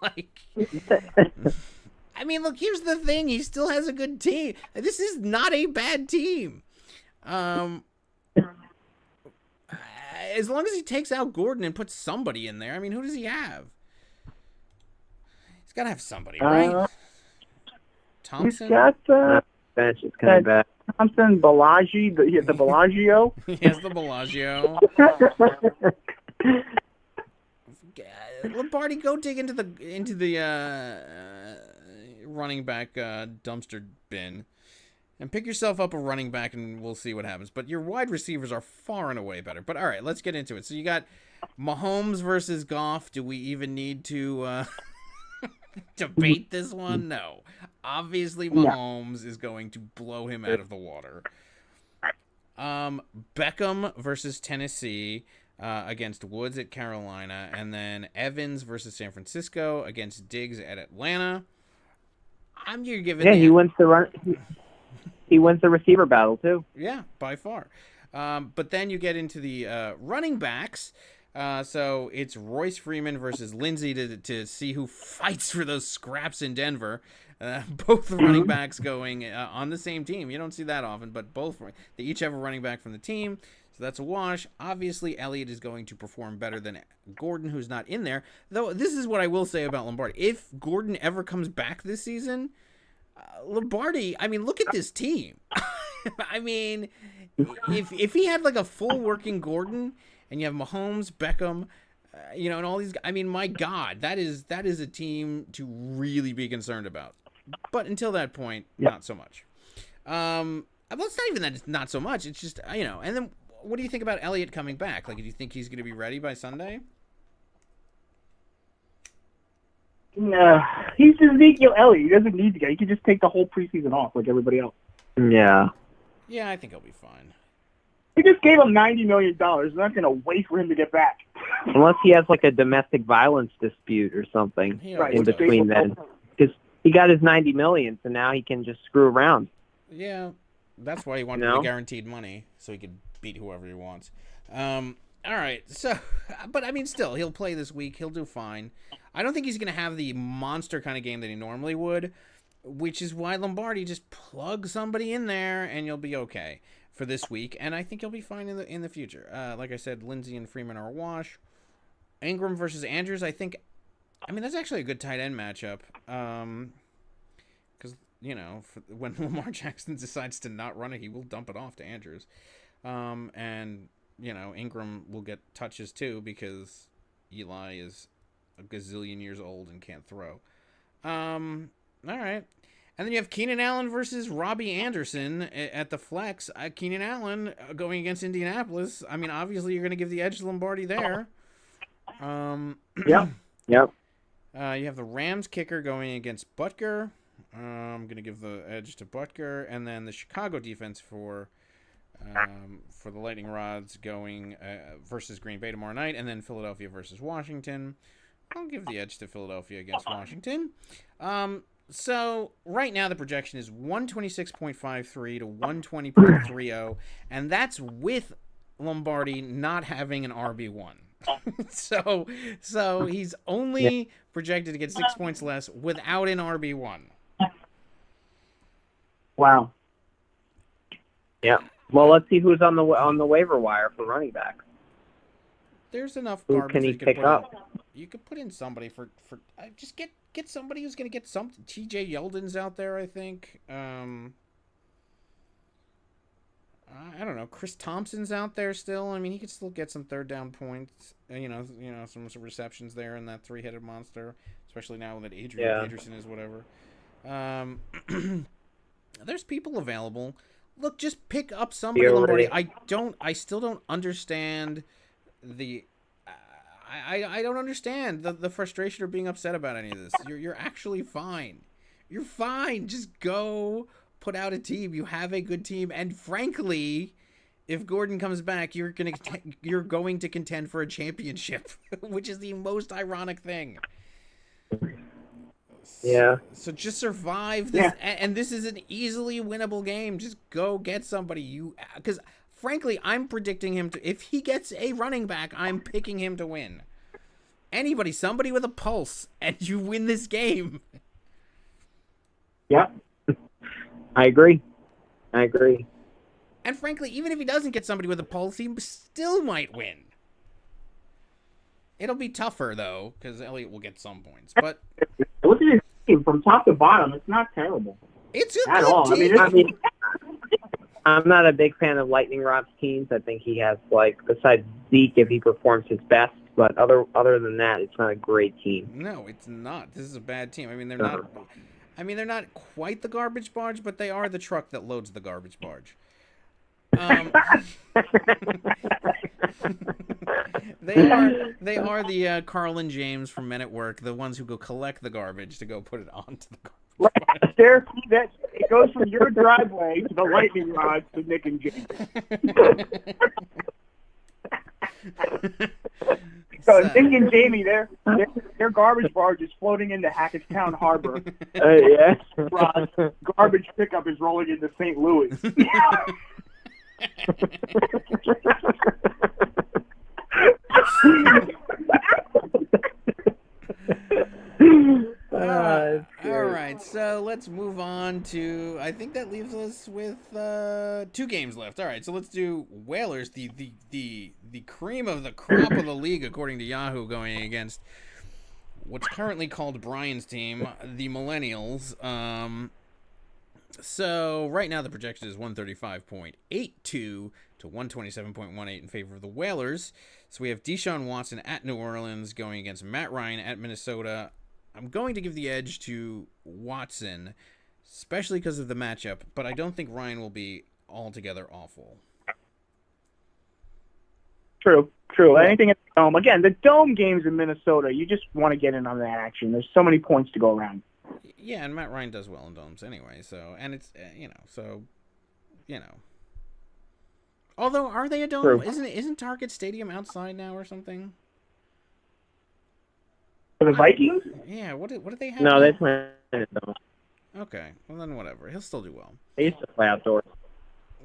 Speaker 1: Like, I mean, look, here's the thing. He still has a good team. This is not a bad team. As long as he takes out Gordon and puts somebody in there. I mean, who does he have? He's got to have somebody, right? Thompson?
Speaker 9: He's got
Speaker 10: Bench is kind of bad.
Speaker 9: Thompson, Bellagio, the Bellagio.
Speaker 1: He has the Bellagio. Lombardi, go dig into the running back dumpster bin and pick yourself up a running back, and we'll see what happens. But your wide receivers are far and away better. But all right, let's get into it. So you got Mahomes versus Goff. Do we even need to debate this one? No. Obviously, Mahomes is going to blow him out of the water. Beckham versus Tennessee. Against Woods at Carolina, and then Evans versus San Francisco against Diggs at Atlanta. You're giving.
Speaker 10: Yeah, he wins the run. He wins the receiver battle too.
Speaker 1: Yeah, by far. But then you get into the running backs. So it's Royce Freeman versus Lindsey to see who fights for those scraps in Denver. Both the running backs going on the same team. You don't see that often, but they each have a running back from the team. So that's a wash. Obviously, Elliott is going to perform better than Gordon, who's not in there. Though this is what I will say about Lombardi. If Gordon ever comes back this season, Lombardi, I mean, look at this team. I mean, if he had like a full working Gordon, and you have Mahomes, Beckham, and all these. I mean, my God, that is a team to really be concerned about. But until that point, not so much. Well, it's not even that it's not so much. It's just And then, what do you think about Elliott coming back? Like, do you think he's going to be ready by Sunday?
Speaker 9: No, he's Ezekiel Elliott. He doesn't need to go. He can just take the whole preseason off like everybody else.
Speaker 10: Yeah.
Speaker 1: Yeah, I think he'll be fine.
Speaker 9: He just gave him $90 million. They're not going to wait for him to get back.
Speaker 10: Unless he has like a domestic violence dispute or something in between then. Because he got his $90 million, so now he can just screw around.
Speaker 1: Yeah, that's why he wanted the guaranteed money, so he could beat whoever he wants. All right, so, but I mean, still, he'll play this week. He'll do fine. I don't think he's going to have the monster kind of game that he normally would, which is why Lombardi just plug somebody in there and you'll be okay for this week. And I think you'll be fine in the future. Like I said, Lindsey and Freeman are a wash. Ingram versus Andrews, I mean, that's actually a good tight end matchup. Because, when Lamar Jackson decides to not run it, he will dump it off to Andrews. And, Ingram will get touches too because Eli is a gazillion years old and can't throw. All right. And then you have Keenan Allen versus Robbie Anderson at the flex. Keenan Allen going against Indianapolis. I mean, obviously you're going to give the edge to Lombardi there.
Speaker 10: Yep.
Speaker 1: You have the Rams kicker going against Butker. I'm going to give the edge to Butker. And then the Chicago defense for the Lightning Rods going versus Green Bay tomorrow night. And then Philadelphia versus Washington. I'll give the edge to Philadelphia against Washington. So right now the projection is 126.53 to 120.30, and that's with Lombardi not having an RB1. so he's only projected to get 6 points less without an RB1.
Speaker 10: Wow. Yeah. Well, let's see who's on the waiver wire for running back.
Speaker 1: There's enough
Speaker 10: Who
Speaker 1: garbage
Speaker 10: can he
Speaker 1: that
Speaker 10: pick up?
Speaker 1: You could put in somebody for just get somebody who's going to get something. TJ Yeldon's out there, I think. I don't know. Chris Thompson's out there still. I mean, he could still get some third down points. Some receptions there in that three-headed monster, especially now that Adrian Peterson is whatever. There's people available. Look, just pick up somebody, Lombardi. I still don't understand I don't understand the frustration or being upset about any of this. You're actually fine. You're fine. Just go put out a team. You have a good team, and frankly, if Gordon comes back, you're going to contend for a championship, which is the most ironic thing.
Speaker 10: Yeah.
Speaker 1: So just survive this, and this is an easily winnable game. Just go get somebody. Because frankly, I'm predicting him to. If he gets a running back, I'm picking him to win. Somebody with a pulse, and you win this game.
Speaker 10: Yep. I agree.
Speaker 1: And frankly, even if he doesn't get somebody with a pulse, he still might win. It'll be tougher, though, because Elliott will get some points. But
Speaker 9: look at his team from top to bottom. It's not terrible.
Speaker 1: It's a
Speaker 9: at
Speaker 1: good
Speaker 9: all.
Speaker 1: team.
Speaker 9: I mean,
Speaker 10: I'm not a big fan of Lightning Rod's teams. I think he has, besides Zeke, if he performs his best, but other than that, it's not a great team.
Speaker 1: No, it's not. This is a bad team. I mean, they're not. I mean, they're not quite the garbage barge, but they are the truck that loads the garbage barge. They are the Carl and James from Men at Work, the ones who go collect the garbage to go put it onto the garbage.
Speaker 9: It goes from your driveway to the lightning rod to Nick and James. So Nick and Jamie, their garbage barge is floating into Hackettstown Harbor. Rod's garbage pickup is rolling into St. Louis.
Speaker 1: All right, so let's move on to. I think that leaves us with 2 games left. All right, so let's do Whalers, the cream of the crop of the league, according to Yahoo, going against what's currently called Brian's team, the Millennials. So right now the projection is 135.82 to 127.18 in favor of the Whalers. So we have Deshaun Watson at New Orleans going against Matt Ryan at Minnesota. I'm going to give the edge to Watson, especially because of the matchup, but I don't think Ryan will be altogether awful.
Speaker 9: True. Anything at the Dome. Again, the Dome games in Minnesota, you just want to get in on that action. There's so many points to go around.
Speaker 1: Yeah, and Matt Ryan does well in domes anyway, so, and it's, Although, are they a dome?
Speaker 10: True.
Speaker 1: Isn't Target Stadium outside now or something?
Speaker 8: For the Vikings?
Speaker 1: Yeah. What did they have?
Speaker 10: No,
Speaker 1: now?
Speaker 10: they play in a dome.
Speaker 1: Okay. Well, then whatever. He'll still do well.
Speaker 10: They used to play outdoors.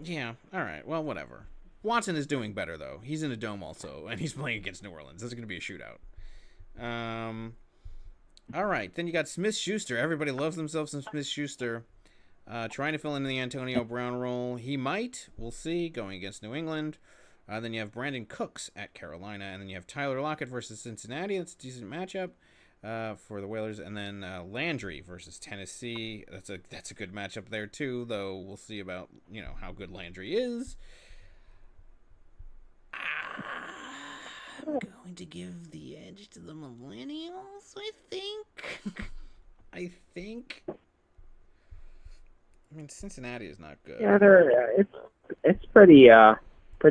Speaker 1: Yeah. All right. Well, whatever. Watson is doing better though. He's in a dome also, and he's playing against New Orleans. This is going to be a shootout. All right. Then you got Smith-Schuster. Everybody loves themselves some Smith-Schuster. Trying to fill in the Antonio Brown role. He might. We'll see. Going against New England. Then you have Brandon Cooks at Carolina. And then you have Tyler Lockett versus Cincinnati. That's a decent matchup for the Whalers. And then Landry versus Tennessee. That's a good matchup there too, though we'll see about, how good Landry is. I'm going to give the edge to the Millennials, I think. I mean, Cincinnati is not good.
Speaker 10: Yeah, it's pretty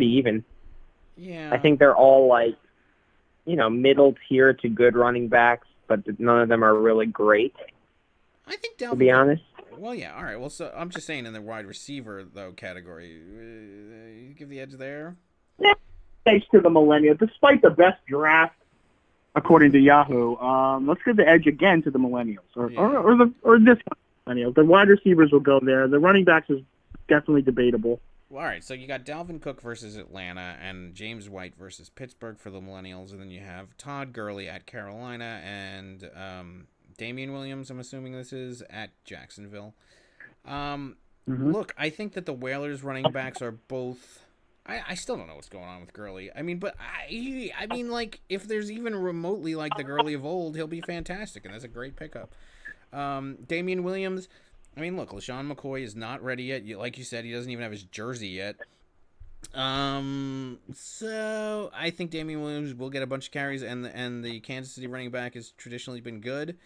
Speaker 10: even.
Speaker 1: Yeah.
Speaker 10: I think they're all like, middle tier to good running backs, but none of them are really great.
Speaker 1: I think
Speaker 10: to be honest.
Speaker 1: Well, yeah. All right. Well, so I'm just saying in the wide receiver though category, you give the edge there.
Speaker 8: Yeah. Edge to the Millennials, despite the best draft according to Yahoo. Let's give the edge again to the Millennials, or this Millennials. The wide receivers will go there. The running backs is definitely debatable.
Speaker 1: Well, all right, so you got Dalvin Cook versus Atlanta and James White versus Pittsburgh for the Millennials, and then you have Todd Gurley at Carolina and Damian Williams, I'm assuming this is, at Jacksonville. Look, I think that the Whalers running backs are both... I still don't know what's going on with Gurley. I mean, but I mean, like, if there's even remotely like the Gurley of old, he'll be fantastic, and that's a great pickup. Damian Williams... I mean, look, LaShawn McCoy is not ready yet. Like you said, he doesn't even have his jersey yet. So I think Damian Williams will get a bunch of carries, and the Kansas City running back has traditionally been good.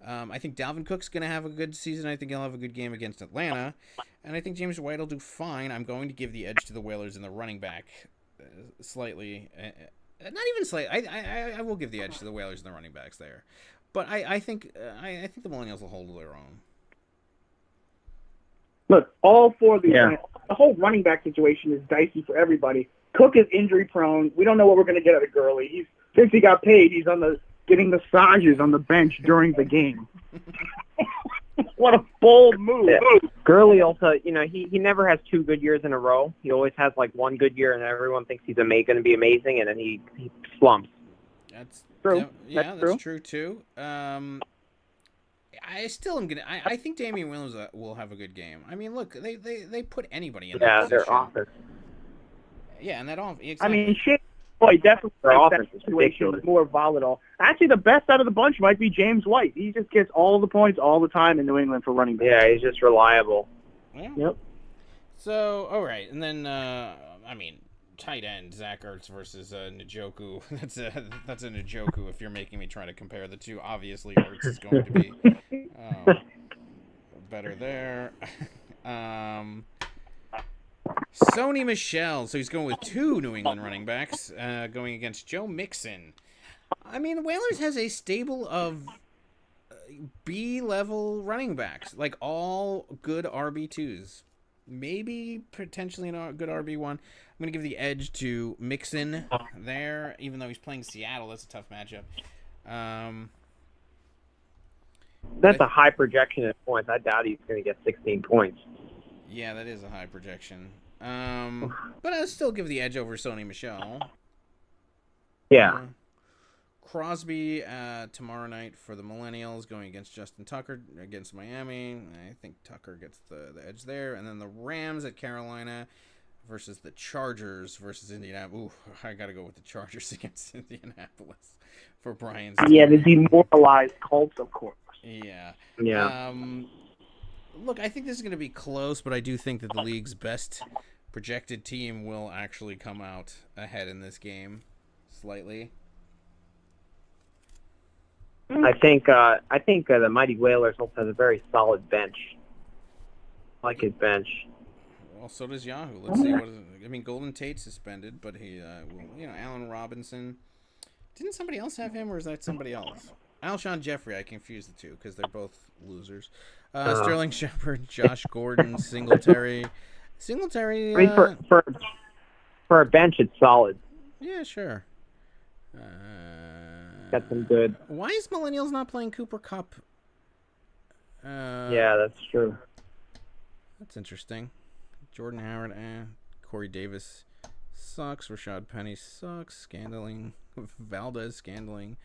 Speaker 1: I think Dalvin Cook's going to have a good season. I think he'll have a good game against Atlanta. And I think James White will do fine. I'm going to give the edge to the Whalers in the running back slightly. Not even slightly. I will give the edge to the Whalers in the running backs there. But I think the Millennials will hold their own.
Speaker 8: Look, all four of these, the whole running back situation is dicey for everybody. Cook is injury prone. We don't know what we're going to get out of Gurley. Since he got paid, he's getting massages on the bench during the game. What a bold move.
Speaker 10: Yeah. Gurley also, he never has 2 good years in a row. He always has like 1 good year, and everyone thinks he's going to be amazing, and then he slumps.
Speaker 1: That's
Speaker 10: true.
Speaker 1: That's true too. I still am gonna. I think Damian Williams will have a good game. I mean, look, they put anybody in that position.
Speaker 10: Their offense.
Speaker 1: Yeah, and that offense. Exactly.
Speaker 8: I mean, shit. Boy, definitely that situation is more volatile. Actually, the best out of the bunch might be James White. He just gets all the points all the time in New England for running back.
Speaker 10: Yeah, he's just reliable.
Speaker 1: Yeah.
Speaker 8: Yep.
Speaker 1: So, all right, and then tight end Zach Ertz versus Njoku. That's a Njoku. If you're making me try to compare the two, obviously Ertz is going to be better there. Sony Michel. So he's going with 2 New England running backs going against Joe Mixon. I mean, the Whalers has a stable of B-level running backs, like all good RB2s. Maybe potentially a good RB1. I'm going to give the edge to Mixon there, even though he's playing Seattle. That's a tough matchup.
Speaker 10: That's a high projection at points. I doubt he's going to get 16 points.
Speaker 1: Yeah, that is a high projection. But I'll still give the edge over Sony Michel.
Speaker 10: Yeah.
Speaker 1: Crosby tomorrow night for the Millennials going against Justin Tucker against Miami. I think Tucker gets the edge there. And then the Rams at Carolina versus the Chargers versus Indianapolis. Ooh, I got to go with the Chargers against Indianapolis for Brian's team.
Speaker 8: Yeah, the demoralized Colts, of course.
Speaker 1: Yeah.
Speaker 10: Yeah.
Speaker 1: Look, I think this is going to be close, but I do think that the league's best projected team will actually come out ahead in this game slightly.
Speaker 10: I think the Mighty Whalers also has a very solid bench. I like his bench.
Speaker 1: Well, so does Yahoo. Let's see. I mean, Golden Tate's suspended, but he, Allen Robinson. Didn't somebody else have him, or is that somebody else? Alshon Jeffrey. I confused the two because they're both losers. Sterling Shepard, Josh Gordon, Singletary.
Speaker 10: I mean, For a bench, it's solid.
Speaker 1: Yeah, sure.
Speaker 10: Got some good.
Speaker 1: Why is Millennials not playing Cooper Cup?
Speaker 10: Yeah, that's true.
Speaker 1: That's interesting. Jordan Howard, Corey Davis sucks. Rashad Penny sucks. Scandling. Valdez scandling.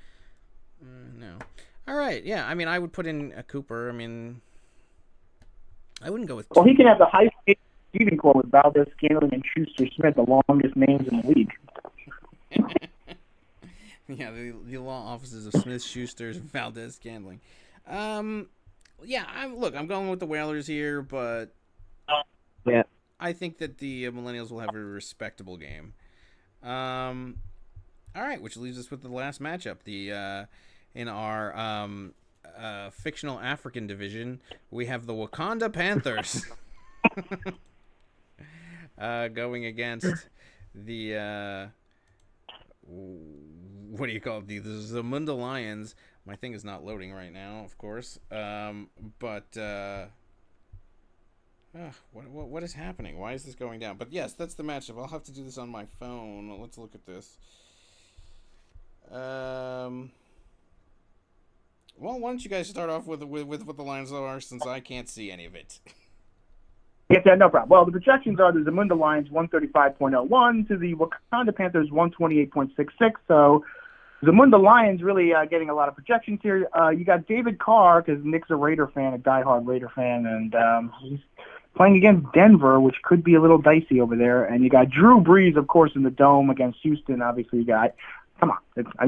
Speaker 1: No. All right. Yeah. I mean, I would put in a Cooper. I mean, I wouldn't go with.
Speaker 9: Well, he can have the high Stephen quote with Valdez, Scandling, and Schuster Smith, the longest names in the league.
Speaker 1: Yeah, the law offices of Smith, Schuster, Valdez, Scandling. Yeah. I'm going with the Whalers here, but
Speaker 10: Yeah.
Speaker 1: I think that the Millennials will have a respectable game. All right, which leaves us with the last matchup. In our fictional African division, we have the Wakanda Panthers going against the what do you call it? The Zamunda Lions. My thing is not loading right now, of course. What is happening? Why is this going down? But yes, that's the matchup. I'll have to do this on my phone. Let's look at this. Well, why don't you guys start off with what the lines are, since I can't see any of it.
Speaker 9: Yes, yeah, no problem. Well, the projections are the Zamunda Lions 135.01 to the Wakanda Panthers 128.66. So Zamunda Lions really getting a lot of projections here. You got David Carr, because Nick's a Raider fan, a diehard Raider fan, and he's playing against Denver, which could be a little dicey over there. And you got Drew Brees, of course, in the Dome against Houston. Obviously, you got, come on,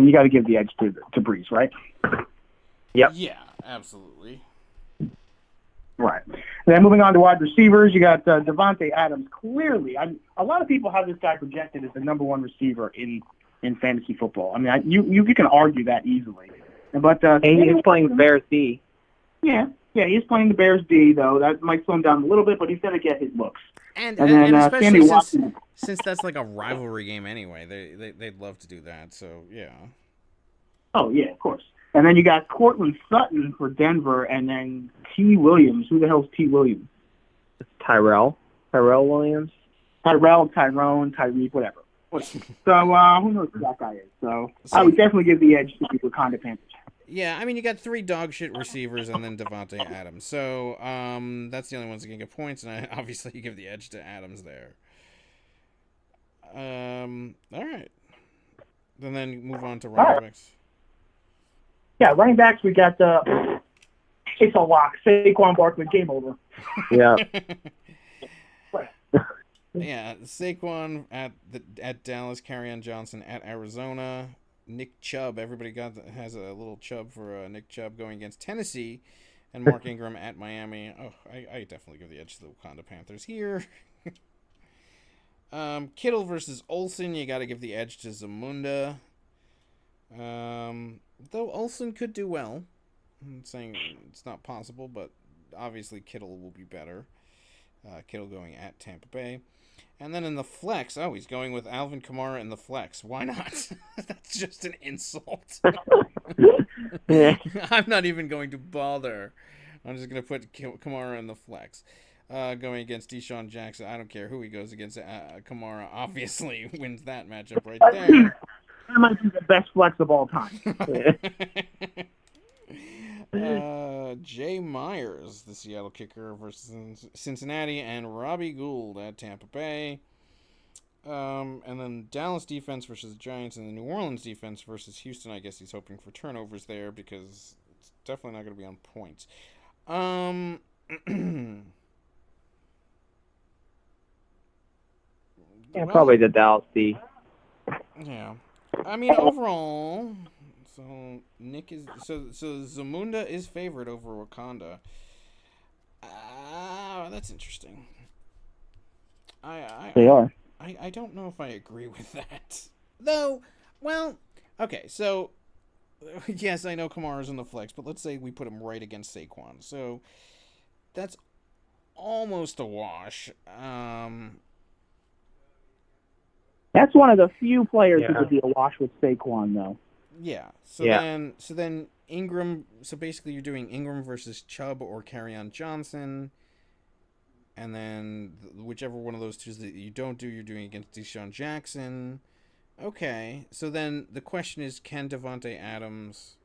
Speaker 9: you got to give the edge to Brees, right?
Speaker 10: Yep.
Speaker 1: Yeah, absolutely.
Speaker 9: Right. And then moving on to wide receivers, you got Devontae Adams. Clearly, a lot of people have this guy projected as the number one receiver in fantasy football. I mean, you can argue that easily. But
Speaker 10: he's playing the Bears D.
Speaker 9: Yeah, he's playing the Bears D, though. That might slow him down a little bit, but he's going to get his looks.
Speaker 1: And
Speaker 9: then
Speaker 1: especially
Speaker 9: Watson,
Speaker 1: since that's like a rivalry game anyway, they'd love to do that. So yeah.
Speaker 9: Oh yeah, of course. And then you got Cortland Sutton for Denver, and then T. Williams. Who the hell's T. Williams?
Speaker 10: Tyrell Williams.
Speaker 9: Tyrone, Tyreek, whatever. So who knows who that guy is? So I would definitely give the edge to the Wakanda Panthers.
Speaker 1: Yeah, I mean, you got 3 dog shit receivers and then Devontae Adams. So that's the only ones that can get points, and obviously you give the edge to Adams there. All right. Then move on to running backs.
Speaker 9: Yeah, running backs, we got it's a lock. Saquon Barkley, game over.
Speaker 10: Yeah.
Speaker 1: Yeah, Saquon at Dallas, Kerryon Johnson at Arizona, Nick Chubb. Everybody has a little Chubb for Nick Chubb going against Tennessee, and Mark Ingram at Miami. Oh, I definitely give the edge to the Wakanda Panthers here. Kittle versus Olsen. You got to give the edge to Zamunda. Though Olsen could do well. I'm saying it's not possible, but obviously Kittle will be better. Kittle going at Tampa Bay. And then in the flex, he's going with Alvin Kamara in the flex. Why not? That's just an insult. I'm not even going to bother. I'm just going to put Kamara in the flex. Going against Deshaun Jackson. I don't care who he goes against. Kamara obviously wins that matchup right there.
Speaker 9: That might be the best flex of all time.
Speaker 1: Jay Myers, the Seattle kicker, versus Cincinnati, and Robbie Gould at Tampa Bay. And then Dallas defense versus the Giants, and the New Orleans defense versus Houston. I guess he's hoping for turnovers there because it's definitely not going to be on points.
Speaker 10: Yeah, probably the Dallas D.
Speaker 1: Yeah. I mean, overall, so Nick is so Zamunda is favored over Wakanda. That's interesting.
Speaker 9: They are.
Speaker 1: I don't know if I agree with that. Though, well, okay, so yes, I know Kamara's in the flex, but let's say we put him right against Saquon. So that's almost a wash.
Speaker 9: That's one of the few players who could be a wash with Saquon, though.
Speaker 1: Yeah. So then Ingram. So basically, you're doing Ingram versus Chubb or Kerryon Johnson. And then whichever one of those two that you don't do, you're doing against Deshaun Jackson. Okay, so then the question is, can Davante Adams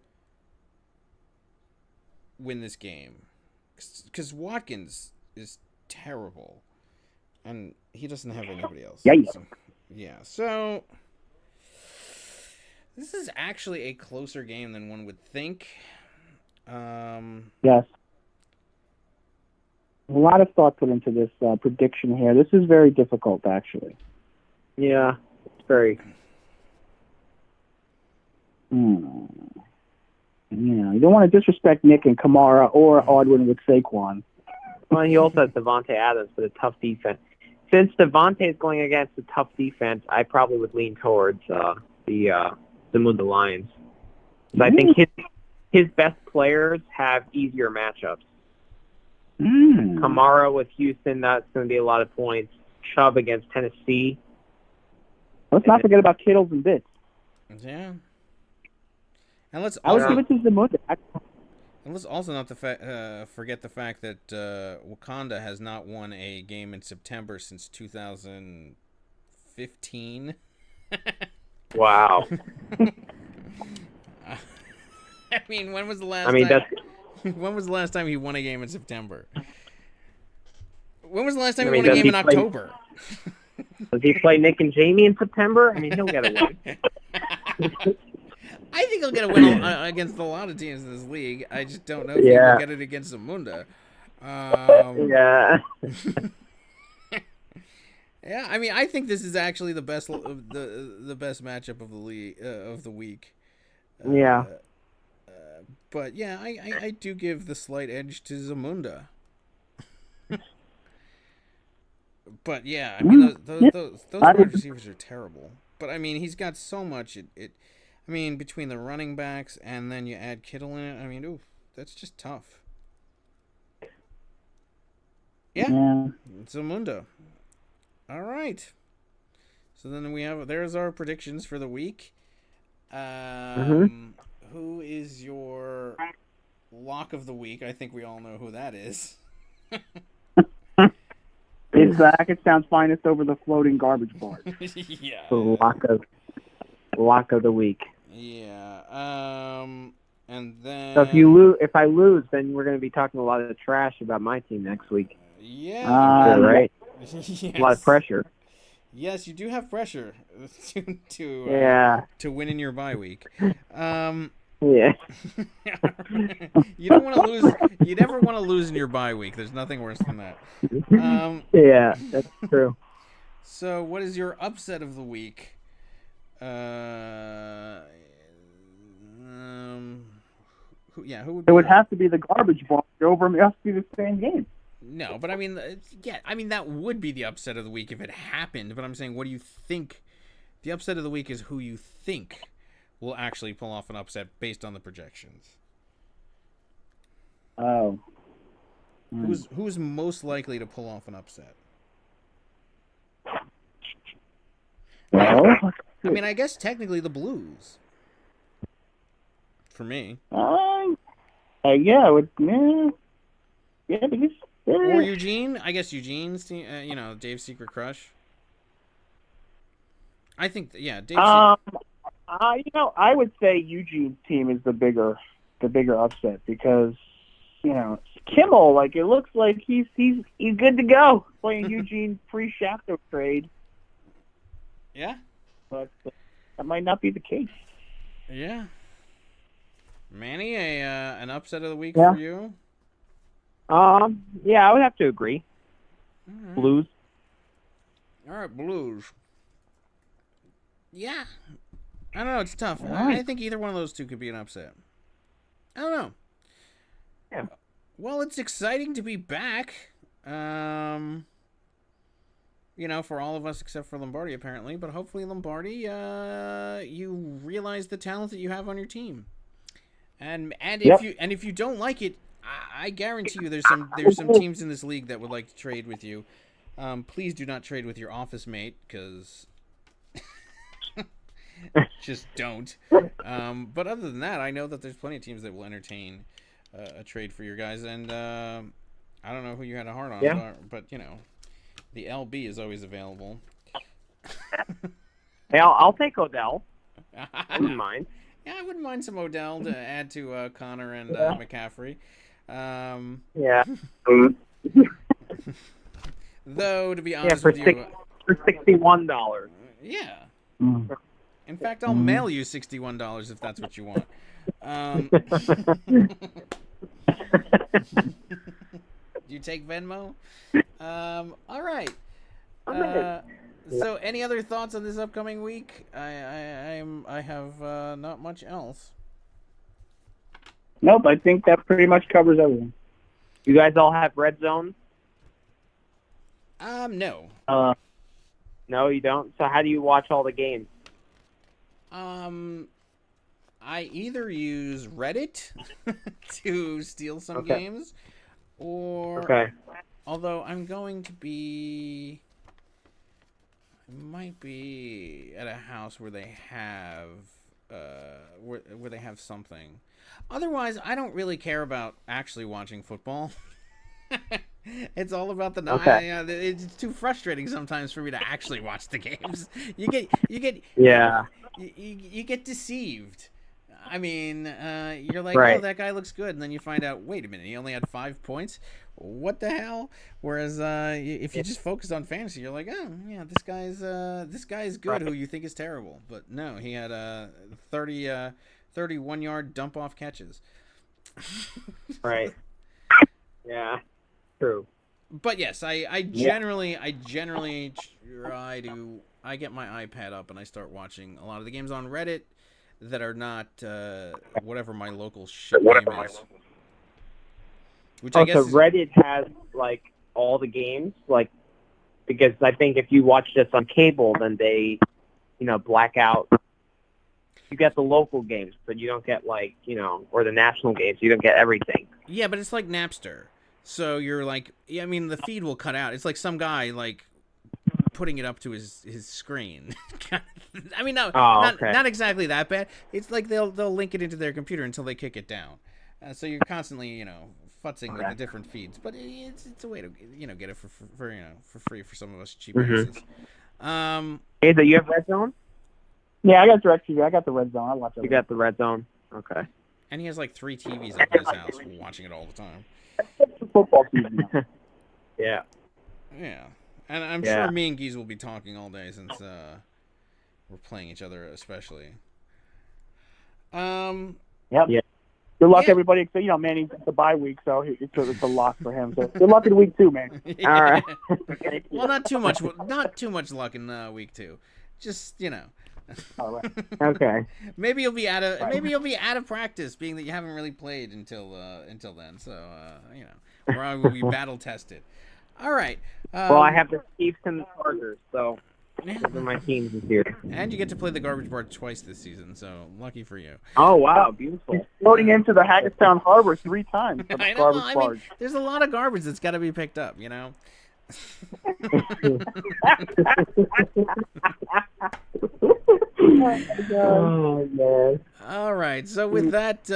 Speaker 1: win this game? Because Watkins is terrible, and he doesn't have anybody else. So this is actually a closer game than one would think.
Speaker 9: Yes. A lot of thought put into this prediction here. This is very difficult, actually.
Speaker 10: Yeah, it's very.
Speaker 9: Yeah, you don't want to disrespect Nick and Kamara or Odwin with Saquon.
Speaker 10: Well, he also has Davante Adams with a tough defense. Since Davante is going against a tough defense, I probably would lean towards the Zamunda Lions. So I think his best players have easier matchups. Kamara with Houston, that's going to be a lot of points. Chubb against Tennessee.
Speaker 9: Let's not forget about Kittles and Bits.
Speaker 1: Yeah. And let's
Speaker 9: I would
Speaker 1: also,
Speaker 9: give it to Zamunda.
Speaker 1: and let's also not forget the fact that Wakanda has not won a game in September since 2015.
Speaker 10: Wow.
Speaker 1: I mean, when was the last when was the last time he won a game in September? When was the last time he won a game in October?
Speaker 10: Does he play Nick and Jamie in September? I mean, he'll get a win.
Speaker 1: I think he'll get a win against a lot of teams in this league. I just don't know if he'll get it against Zamunda.
Speaker 10: Yeah.
Speaker 1: Yeah, I mean, I think this is actually the best the best matchup of the league of the week.
Speaker 10: Yeah.
Speaker 1: But yeah, I do give the slight edge to Zamunda. But yeah, I mean those wide receivers are terrible. But I mean, he's got so much. I mean, between the running backs and then you add Kittle in it, I mean, oof, that's just tough. Yeah. Zamunda. All right. So then there's our predictions for the week. Who is your lock of the week? I think we all know who that is.
Speaker 9: It's Hackettstown's finest over the floating garbage barge.
Speaker 1: Yeah.
Speaker 10: The lock of the week.
Speaker 1: Yeah. And then.
Speaker 10: So if I lose, then we're going to be talking a lot of trash about my team next week.
Speaker 1: Yeah.
Speaker 10: Right.
Speaker 1: Yes.
Speaker 10: A lot of pressure.
Speaker 1: Yes, you do have pressure to win in your bye week.
Speaker 10: Yeah.
Speaker 1: You don't want to lose. You never want to lose in your bye week. There's nothing worse than that.
Speaker 10: Yeah, that's true.
Speaker 1: So, what is your upset of the week? Who would?
Speaker 9: It would have to be the garbage barge over must be the same game.
Speaker 1: No, but I mean, that would be the upset of the week if it happened. But I'm saying, what do you think? The upset of the week is who you think will actually pull off an upset based on the projections.
Speaker 9: Oh.
Speaker 1: Who's most likely to pull off an upset?
Speaker 9: Well,
Speaker 1: I mean, I guess technically the Blues. For me.
Speaker 9: Yeah, because.
Speaker 1: Or Eugene. I guess Eugene's team. Dave's secret crush. I think, Dave's.
Speaker 9: I would say Eugene's team is the bigger upset because, Kimmel, it looks like he's good to go playing Eugene pre-Shafto trade.
Speaker 1: Yeah.
Speaker 9: But that might not be the case.
Speaker 1: Yeah. Manny, an upset of the week for you?
Speaker 10: Yeah, I would have to agree.
Speaker 1: Right.
Speaker 10: Blues.
Speaker 1: All right, Blues. Yeah. I don't know. It's tough.
Speaker 9: Right.
Speaker 1: I think either one of those two could be an upset. I don't know.
Speaker 10: Yeah.
Speaker 1: Well, it's exciting to be back. For all of us except for Lombardi, apparently. But hopefully, Lombardi, you realize the talent that you have on your team. And if you don't like it, I guarantee you there's some teams in this league that would like to trade with you. Please do not trade with your office mate, because just don't. But other than that, I know that there's plenty of teams that will entertain a trade for your guys. And I don't know who you had a heart on,
Speaker 10: Yeah.
Speaker 1: but you know, the LB is always available.
Speaker 10: Hey, I'll take Odell. I wouldn't mind.
Speaker 1: Yeah, I wouldn't mind some Odell to add to Connor and McCaffrey.
Speaker 10: Yeah.
Speaker 1: Though, to be
Speaker 10: Yeah,
Speaker 1: honest
Speaker 10: for
Speaker 1: with you,
Speaker 10: for $61.
Speaker 1: yeah.
Speaker 9: Mm.
Speaker 1: In fact, I'll mail you $61 if that's what you want. Do you take Venmo? All right. So, any other thoughts on this upcoming week? I have not much else.
Speaker 9: Nope, I think that pretty much covers everything.
Speaker 10: You guys all have red zone?
Speaker 1: No.
Speaker 10: No, you don't. So how do you watch all the games?
Speaker 1: I either use Reddit to steal some games, or although I might be at a house where they have where they have something. Otherwise, I don't really care about actually watching football. It's all about the it's too frustrating sometimes for me to actually watch the games. You get you get deceived. I mean, you're like, oh, that guy looks good, and then you find out, wait a minute, he only had 5 points. What the hell? Whereas if you just focus on fantasy, you're like, oh yeah, this guy's good, who you think is terrible, but no, he had 31-yard dump off catches.
Speaker 10: Right. Yeah. True.
Speaker 1: But yes, I generally try to. I get my iPad up and I start watching a lot of the games on Reddit that are not whatever my local shit name is. Which I guess
Speaker 10: so Reddit has like all the games, like, because I think if you watch this on cable, then they, black out. You get the local games, but you don't get or the national games. You don't get everything.
Speaker 1: Yeah, but it's like Napster. So you're like, I mean, the feed will cut out. It's like some guy like putting it up to his screen. I mean, not exactly that bad. It's like they'll link it into their computer until they kick it down. So you're constantly futzing with the different feeds. But it's a way to get it for free for some of us cheap asses.
Speaker 10: Hey, do you have Red Zone?
Speaker 9: Yeah, I got DirecTV. I got the Red Zone. I watch it.
Speaker 10: You got the Red Zone. Okay.
Speaker 1: And he has like 3 TVs up in his house, watching it all the time.
Speaker 9: Football season.
Speaker 10: Yeah.
Speaker 1: Yeah. And I'm sure me and Geese will be talking all day since we're playing each other, especially.
Speaker 9: Yep. Yeah. Good luck, everybody. Except, Manny's the bye week, so it's a loss for him. So good luck in week 2, man.
Speaker 1: Yeah. All right. Well, not too much luck in week 2. Just
Speaker 9: All right.
Speaker 10: Okay.
Speaker 1: Maybe you'll be out of practice, being that you haven't really played until then. So or I will be battle tested. All right.
Speaker 10: Well, I have the Chiefs and the Chargers, so those are my teams this year.
Speaker 1: And you get to play the garbage bar twice this season, so lucky for you.
Speaker 10: Oh wow, beautiful!
Speaker 9: He's floating into the Hackettstown Harbor 3 times. For the
Speaker 1: I know.
Speaker 9: garbage barge.
Speaker 1: There's a lot of garbage that's got to be picked up.
Speaker 10: Oh man!
Speaker 1: All right. So with that,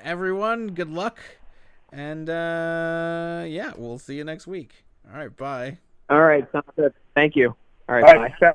Speaker 1: everyone, good luck, and we'll see you next week. All right. Bye.
Speaker 10: All right, sounds good. Thank you. All right, bye.